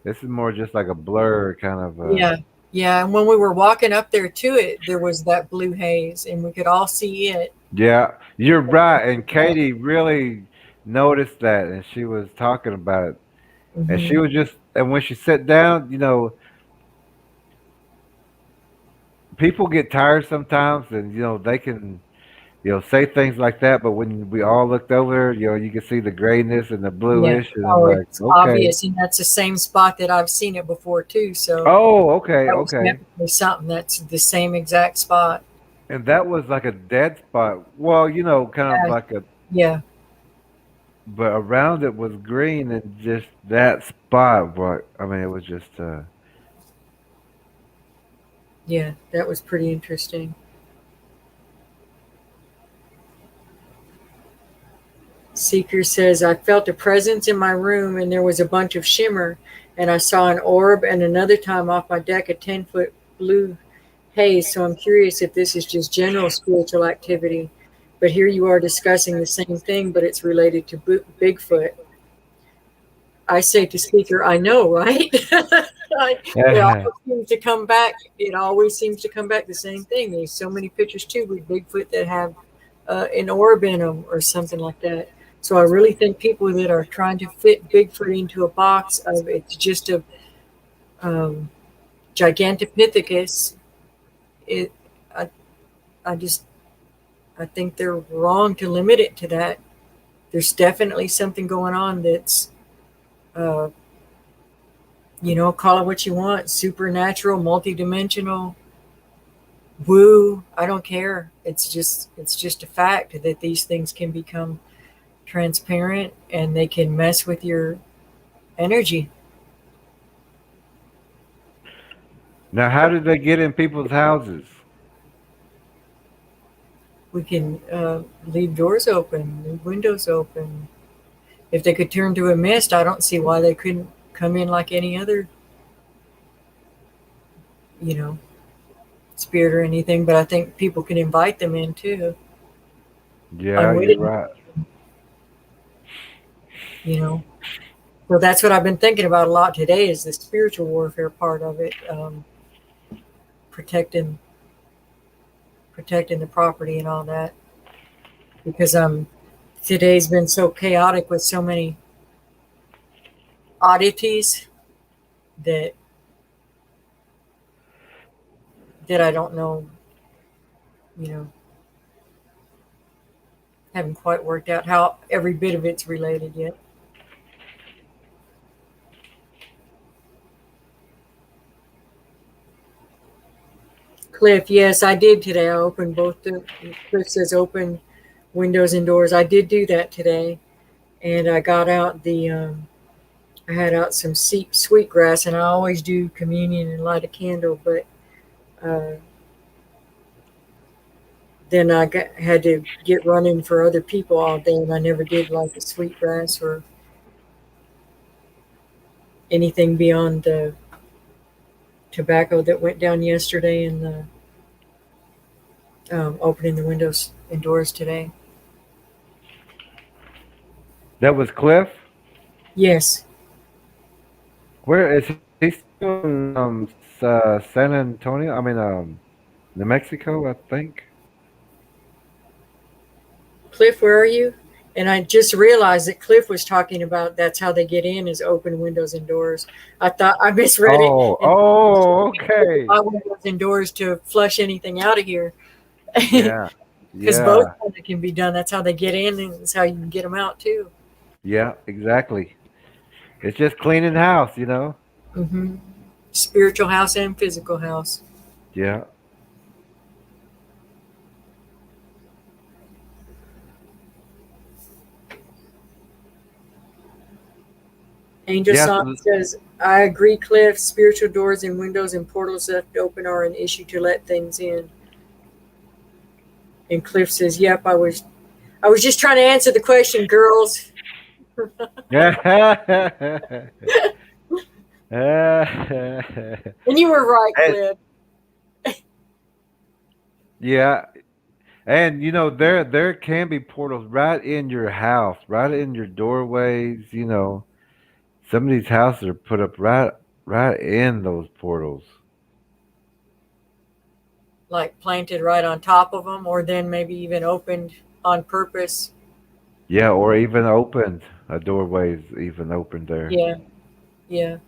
this is more just like a blur kind of Yeah, yeah. And when we were walking up there to it, there was that blue haze, and we could all see it. yeah, you're right. And Katie really noticed that and she was talking about it. And Hmm. she was just and when she sat down, people get tired sometimes and they can say things like that, but when we all looked over, you can see the grayness and the Yeah. bluish, and I'm Oh, like, it's okay. obvious, and that's the same spot that I've seen it before too. So Oh, okay, that was okay. definitely something. That's the same exact spot. And that was like a dead spot. Well, kind of Yeah. like a, Yeah. but around it was green, and just that spot. But I mean, it was just, Yeah. That was pretty interesting. Seeker says, I felt a presence in my room and there was a bunch of shimmer, and I saw an orb, and another time off my deck a 10-foot blue haze. So I'm curious if this is just general spiritual activity. But here you are discussing the same thing, but it's related to Bigfoot. I say to Speaker, I know, right? It always seems to come back. It always seems to come back the same thing. There's so many pictures too with Bigfoot that have an orb in them or something like that. So I really think people that are trying to fit Bigfoot into a box of it's just a um, Gigantopithecus. It, I, I just, I think they're wrong to limit it to that. There's definitely something going on that's uh, call it what you want, supernatural, multidimensional, woo, I don't care. It's just a fact that these things can become transparent and they can mess with your energy. now how did they get in people's houses? We can leave doors open, leave windows open. If they could turn to a mist, I don't see why they couldn't come in like any other, you know, spirit or anything. But I think people can invite them in too, Yeah, you're unwittingly, right. you know. So that's what I've been thinking about a lot today is the spiritual warfare part of it, protecting protecting the property and all that. Because today's been so chaotic with so many oddities that I don't know, you know, haven't quite worked out how every bit of it's related yet. Cliff, yes, I did today. I opened both the Cliff says open windows and doors. I did do that today, and I got out I had out some sweet grass, and I always do communion and light a candle, but uh, then had to get running for other people all day, and I never did like the sweetgrass or anything beyond the tobacco that went down yesterday and the opening the windows and doors today. That was Cliff. Yes, Where is he still in San Antonio? I mean, New Mexico, I think. Cliff, where are you? And I just realized that Cliff was talking about that's how they get in is open windows and doors. I thought I misread it Oh, and open okay. my windows and doors to flush anything out of here. Yeah, Because both yeah, of them can be done. That's how they get in, and it's how you can get them out too. yeah, exactly. It's just cleaning house, you know? Hmm. Spiritual house and physical house. Yeah. Angel Yes. Song says, "I agree, Cliff. Spiritual doors and windows and portals left open are an issue to let things in." And Cliff says, "Yep, I was just trying to answer the question, girls." And And you were right, Cliff. yeah, and you know there can be portals right in your house, right in your doorways. You know, some of these houses are put up right in those portals. Like planted right on top of them, or then maybe even opened on purpose. Yeah, or even opened. A doorway's even opened there. Yeah, yeah.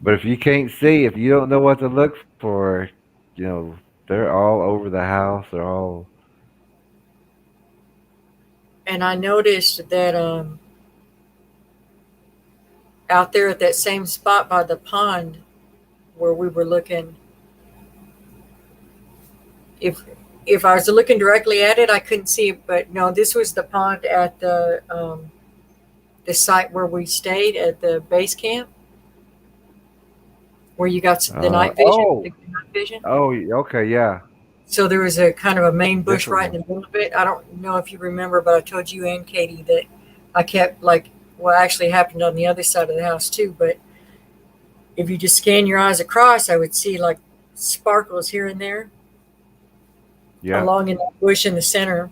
But if you can't see, if you don't know what to look for, you know, they're all over the house. They're all And I noticed that out there at that same spot by the pond where we were looking, if if I was looking directly at it, I couldn't see it. But no, this was the pond at the site where we stayed at the base camp, where you got the night vision. The oh, night vision. okay, yeah, So there was a kind of a main bush different right in the one. middle of it. I don't know if you remember, but I told you and Katie that I kept like, well, actually it happened on the other side of the house too. But if you just scan your eyes across, I would see like sparkles here and there Yeah. along in the bush in the center.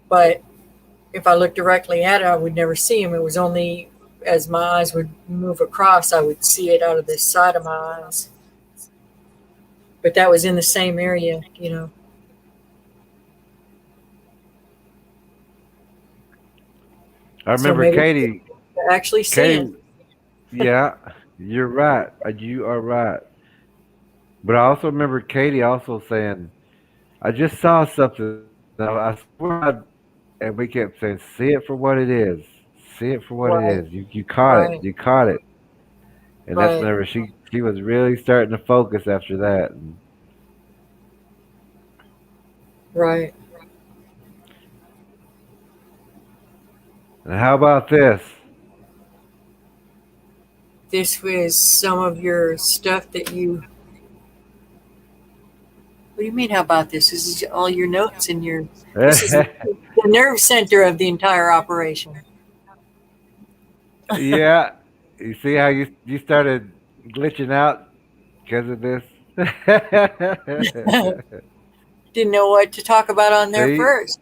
But if I looked directly at it, I would never see them. It was only as my eyes would move across, I would see it out of the side of my eyes. But that was in the same area, you know. I So remember maybe Katie. they're actually seeing. Katie, yeah, you're right. You are right. But I also remember Katie also saying, "I just saw something. I swear," and we kept saying, "See it for what it is. See it for what it Right, is. You caught it. right, You caught it." And that's right, whenever she was really starting to focus after that. right. And how about this? This was some of your stuff that you. What do you mean? How about this? This is all your notes and your. This is the nerve center of the entire operation. Yeah, you see how you started glitching out because of this. Didn't know what to talk about on there See, first.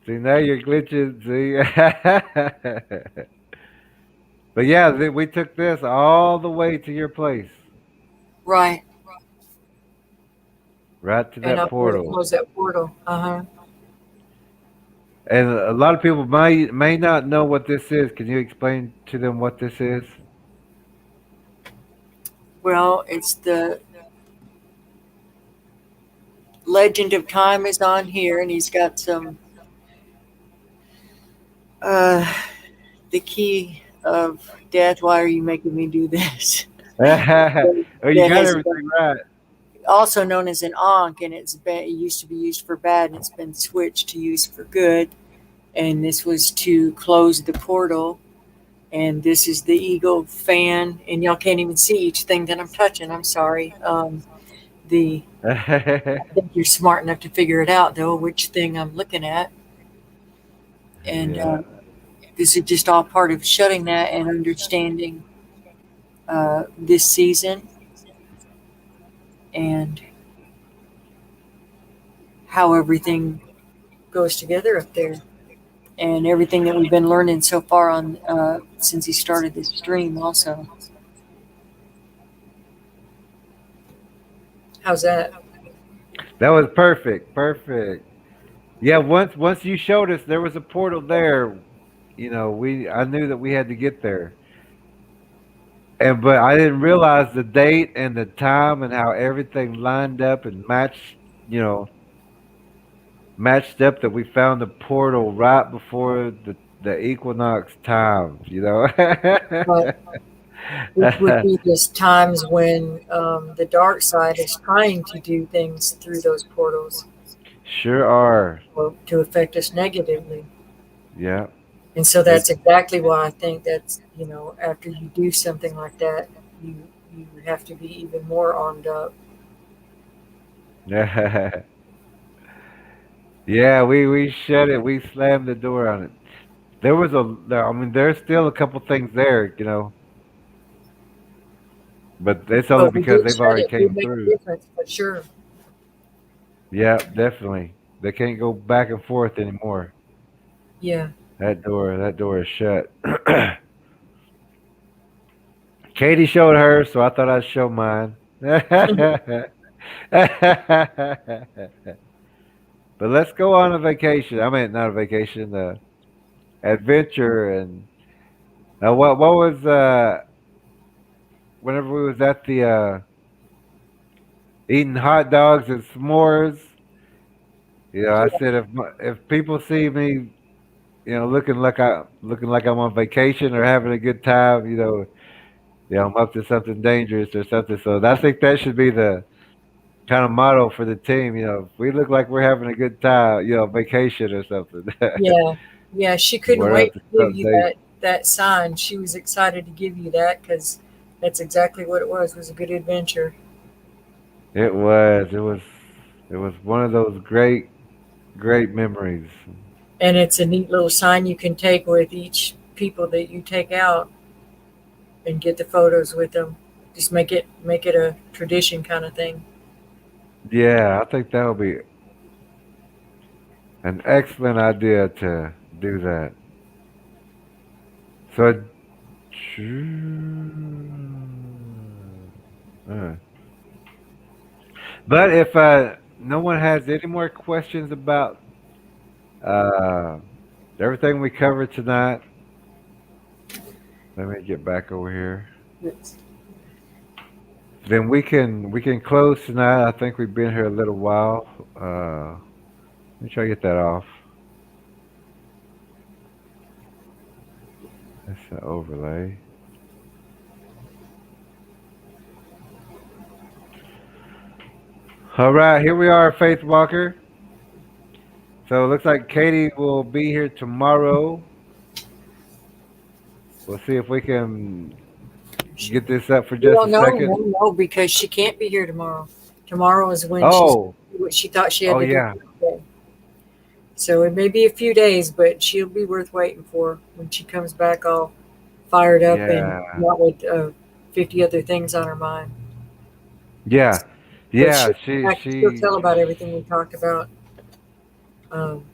see now you're glitching. See, but yeah, we took this all the way to your place, Right. right to And that I'm going to portal. close that portal. Uh huh. And a lot of people may not know what this is. Can you explain to them what this is? Well, it's the Legend of Time is on here, and he's got some uh the key of death. Why are you making me do this? Oh, you That got has everything right. also known as an ankh, and it used to be used for bad, and it's been switched to use for good. And this was to close the portal. And this is the eagle fan, and y'all can't even see each thing that I'm touching. I'm sorry. The I think you're smart enough to figure it out, though, which thing I'm looking at. And Yeah, this is just all part of shutting that and understanding this season and how everything goes together up there. And everything that we've been learning so far on since he started this stream, also. How's that? that was perfect, perfect. Yeah, once you showed us there was a portal there, we I knew that we had to get there. And but I didn't realize the date and the time and how everything lined up and you know, matched up that we found the portal right before the equinox times. But which would be just times when the dark side is trying to do things through those portals Sure are. or to affect us negatively. Yeah. And so It that's exactly why I think that's, after you do something like that, you you have to be even more armed up. Yeah, we shut it. We slammed the door on it. I mean, there's still a couple things there, but it's only But we because did they've shut already it. Did came make a through. difference for sure. Yeah, definitely. They can't go back and forth anymore. Yeah. That door is shut. Katie showed her, so I thought I'd show mine. But let's go on a vacation. I mean, not a vacation, adventure. And what was whenever we was at the eating hot dogs and s'mores. I said if people see me, looking like I'm on vacation or having a good time, I'm up to something dangerous or something. So I think that should be the kind of motto for the team. If we look like we're having a good time, vacation or something, Yeah. Yeah. She couldn't we're up wait to to give something you dangerous. that sign. She was excited to give you that because that's exactly what it was. It was a good adventure. It was. It was. It was one of those great, great memories. And it's a neat little sign you can take with each people that you take out and get the photos with them. Just make it a tradition kind of thing. Yeah, I think that would be an excellent idea to do that. So, uh, but if no one has any more questions about uh, everything we covered tonight, let me get back over here. Then we can close tonight. I think we've been here a little while. Let me try to get that off. That's the overlay. All right, here we are, Faith Walker. So it looks like Katie will be here tomorrow. We'll see if we can get this up for We just a don't know, second. no, because she can't be here tomorrow. Tomorrow is when Oh, what she thought she had oh to do yeah, today. So it may be a few days, but she'll be worth waiting for when she comes back all fired up and yeah, not with 50 other things on her mind. yeah, But yeah. she'll She come back and she'll she tell about everything we talked about. Um,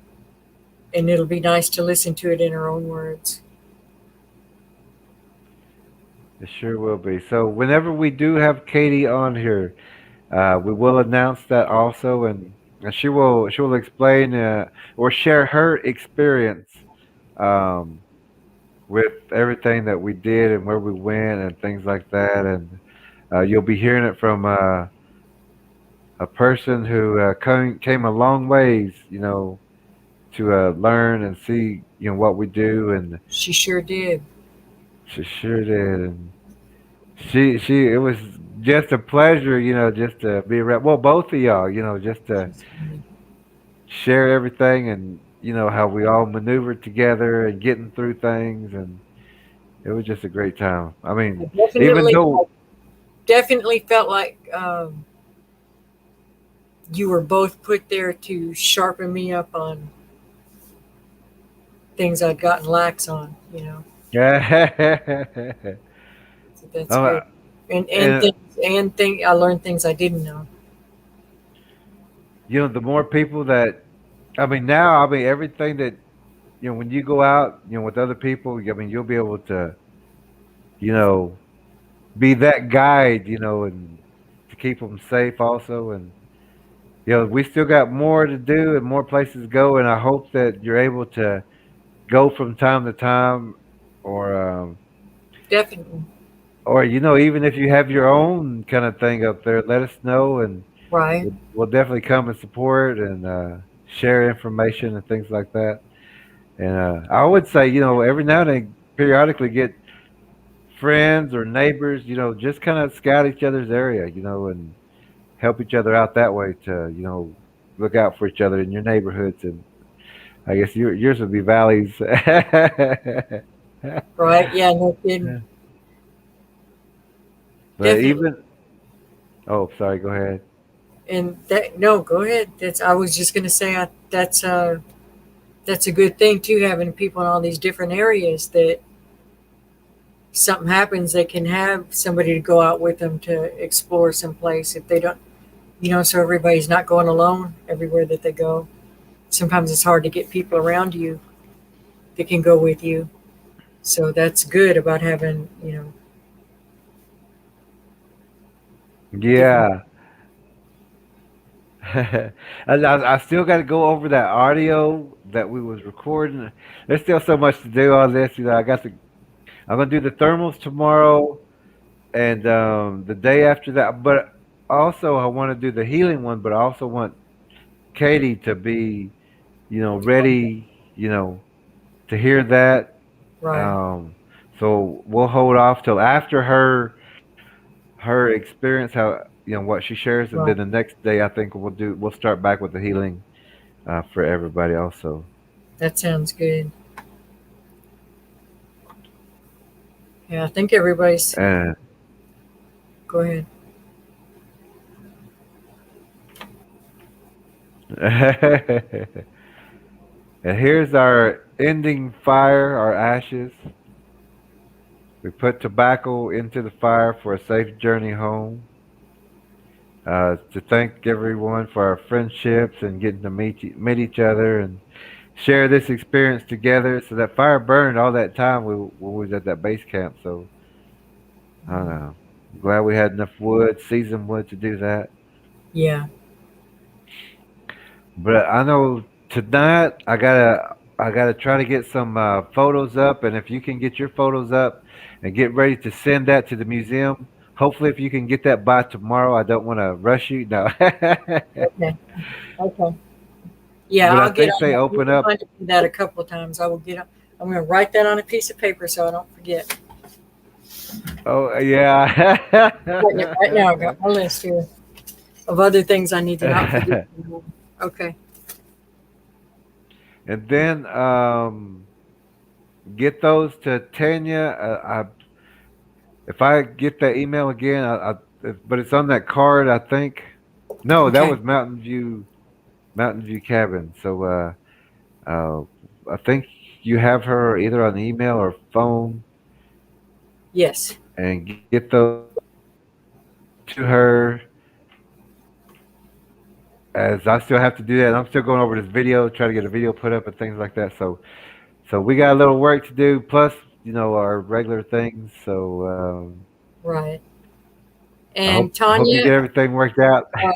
and it'll be nice to listen to it in her own words. it sure will be. So whenever we do have Katie on here, we will announce that also, and she will explain or share her experience um, with everything that we did and where we went and things like that. And you'll be hearing it from a person who came a long ways, to learn and see what we do, and She sure did. she sure did. And she it was just a pleasure, just to be around. Well, both of y'all, just to She's funny. share everything and how we all maneuvered together and getting through things, and it was just a great time. I I mean, even definitely, I though definitely felt like you were both put there to sharpen me up on things I'd gotten lax on. Yeah. So that's Oh, good. And and I learned things I didn't know. the more people that, I mean, now, I mean, everything that, when you go out, with other people, I mean, you'll be able to, you know, be that guide, and to keep them safe also. And, we still got more to do and more places to go. And I hope that you're able to go from time to time, or, Definitely. even if you have your own kind of thing up there, let us know, and Right. we'll definitely come and support and share information and things like that. And I would say, every now and then, periodically get friends or neighbors, just kind of scout each other's area, and help each other out that way to, look out for each other in your neighborhoods. And I guess yours would be valleys. Right. Yeah. No kidding. But Definitely. even, oh, sorry, go ahead. And that no, go ahead. That's I was just gonna say that's a good thing too, having people in all these different areas that something happens, they can have somebody to go out with them to explore some place if they don't, so everybody's not going alone everywhere that they go. Sometimes it's hard to get people around you that can go with you. So that's good about having, different. Yeah. And I still got to go over that audio that we was recording. There's still so much to do on this. I'm gonna do the thermals tomorrow, and the day after that. But also, I want to do the healing one. But I also want Katie to be, ready, to hear that. Right, Um, so we'll hold off till after her experience, how, what she shares, and then right. the next day, I think we'll start back with the healing for everybody also. That sounds good. Yeah, I think everybody's. And Go ahead. and here's our ending fire, our ashes. We put tobacco into the fire for a safe journey home. To thank everyone for our friendships and getting to meet each other and share this experience together. So that fire burned all that time when we was at that base camp. So I don't know. Glad we had enough wood, seasoned wood, to do that. Yeah, But I know tonight I gotta try to get some photos up, and if you can get your photos up and get ready to send that to the museum. Hopefully, if you can get that by tomorrow, I don't want to rush you. No, okay, okay. Yeah, but I I'll get think on they that. You open up. reminded me that a couple of times. I will get on. I'm going to write that on a piece of paper so I don't forget. Oh yeah. Writing it right now. I got my list here of other things I need to not forget. Okay. And then get those to Tanya. If I get that email again, but it's on that card, I think. No, that Okay. was Mountain View Cabin. So uh, I think you have her either on email or phone, Yes. and get those to her. As I still have to do that, I'm still going over this video, try to get a video put up and things like that. So we got a little work to do, plus our regular things. So Right. I And hope you get Tanya, everything worked out. uh,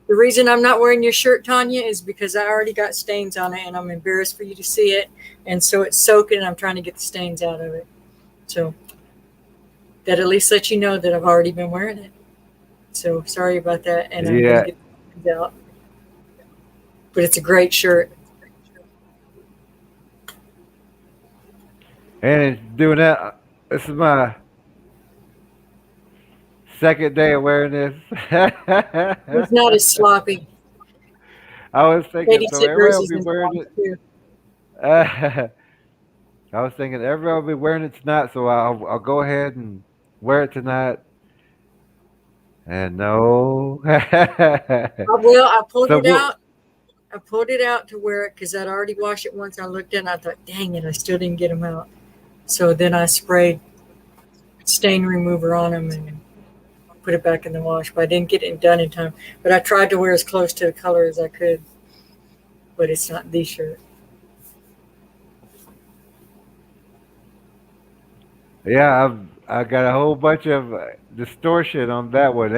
the reason I'm not wearing your shirt, Tanya, is because I already got stains on it and I'm embarrassed for you to see it. And so it's soaking and I'm trying to get the stains out of it. So that at least lets you know that I've already been wearing it. So sorry about that. And I'm going to Yeah, get the stains out. But it's a great shirt. and it's doing that. This is my second day of wearing this. It's not as sloppy. I was thinking, Katie so said everybody hers will be isn't wearing long it. too. I was thinking everybody will be wearing it tonight, so I'll go ahead and wear it tonight. And no. Well, I pulled So it we'll out. I pulled it out to where it, because I'd already washed it once. I looked at it and I thought, dang it, I still didn't get them out. So then I sprayed stain remover on them and put it back in the wash. But I didn't get it done in time. But I tried to wear as close to the color as I could. But it's not the shirt. yeah, I got a whole bunch of distortion on that one.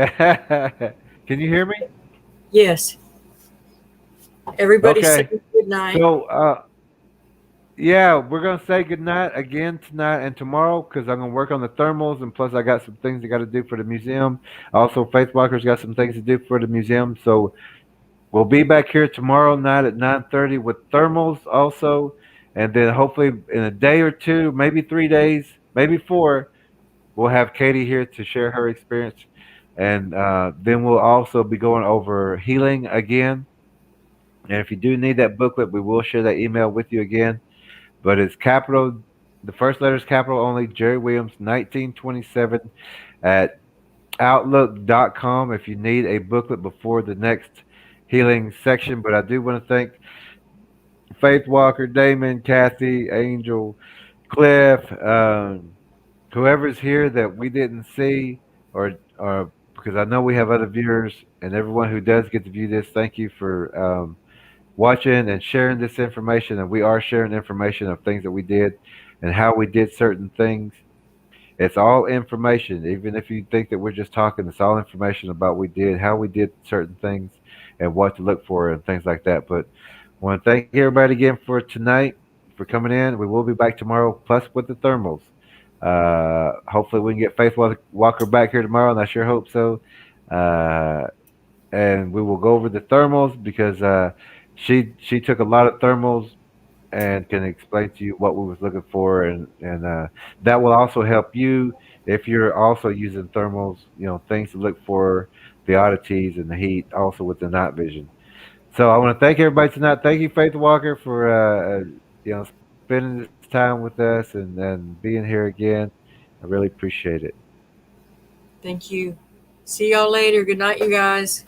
Can you hear me? Yes. Everybody say Okay. good night. So yeah, we're gonna say goodnight again tonight and tomorrow because I'm gonna work on the thermals and plus I got some things I got to do for the museum. Also, Faith Walker's got some things to do for the museum. So we'll be back here tomorrow night at 9:30 with thermals also, and then hopefully in a day or two, maybe 3 days, maybe four, we'll have Katie here to share her experience, and then we'll also be going over healing again. And if you do need that booklet, we will share that email with you again. But it's capital, the first letter is capital only, Jerry Williams, 1927 at outlook.com if you need a booklet before the next healing section. But I do want to thank Faith Walker, Damon, Kathy, Angel, Cliff, whoever's here that we didn't see, or because I know we have other viewers, and everyone who does get to view this, thank you for watching and sharing this information. And we are sharing information of things that we did and how we did certain things. It's all information. Even if you think that we're just talking, it's all information about what we did, how we did certain things, and what to look for and things like that. But I want to thank everybody again for tonight, for coming in. We will be back tomorrow, plus with the thermals. Hopefully, we can get Faith Walker back here tomorrow, and I sure hope so. Uh, and we will go over the thermals because she took a lot of thermals and can explain to you what we was looking for, and that will also help you if you're also using thermals. You know, things to look for, the oddities and the heat, also with the night vision. So I want to thank everybody tonight. Thank you, Faith Walker, for spending this time with us and being here again. I really appreciate it. Thank you. See y'all later. Good night, you guys.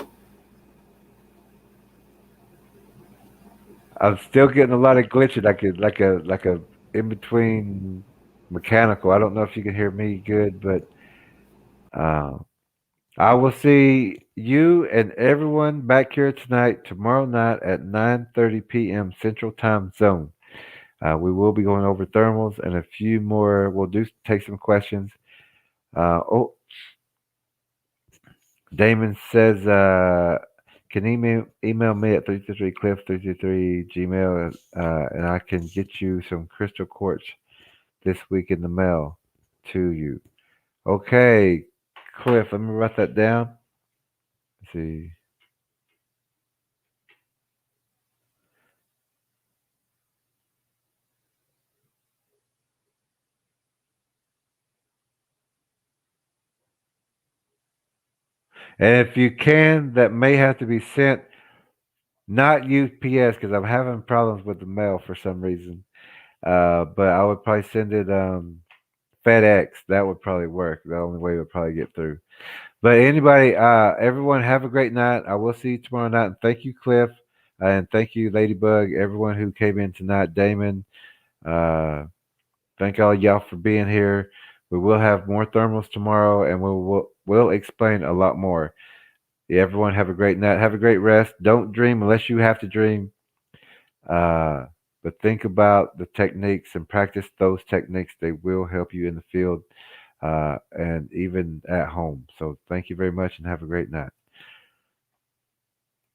I'm still getting a lot of glitching, like a in between mechanical. I don't know if you can hear me good, but uh, I will see you and everyone back here tonight, tomorrow night at 9:30 p.m. Central Time Zone. We will be going over thermals and a few more. We'll do take some questions. Oh, Damon says, can email me at 333cliff333 gmail, and I can get you some crystal quartz this week in the mail to you. Okay, Cliff, let me write that down. Let's see. And if you can, that may have to be sent, not UPS, because I'm having problems with the mail for some reason. But I would probably send it FedEx. That would probably work. The only way it would probably get through. But anybody, everyone, have a great night. I will see you tomorrow night. And thank you, Cliff, and thank you, Ladybug. Everyone who came in tonight, Damon. Uh, thank all y'all for being here. We will have more thermals tomorrow, and we'll explain a lot more. Yeah, everyone, have a great night. Have a great rest. Don't dream unless you have to dream. Uh, but think about the techniques and practice those techniques. They will help you in the field and even at home. So thank you very much and have a great night.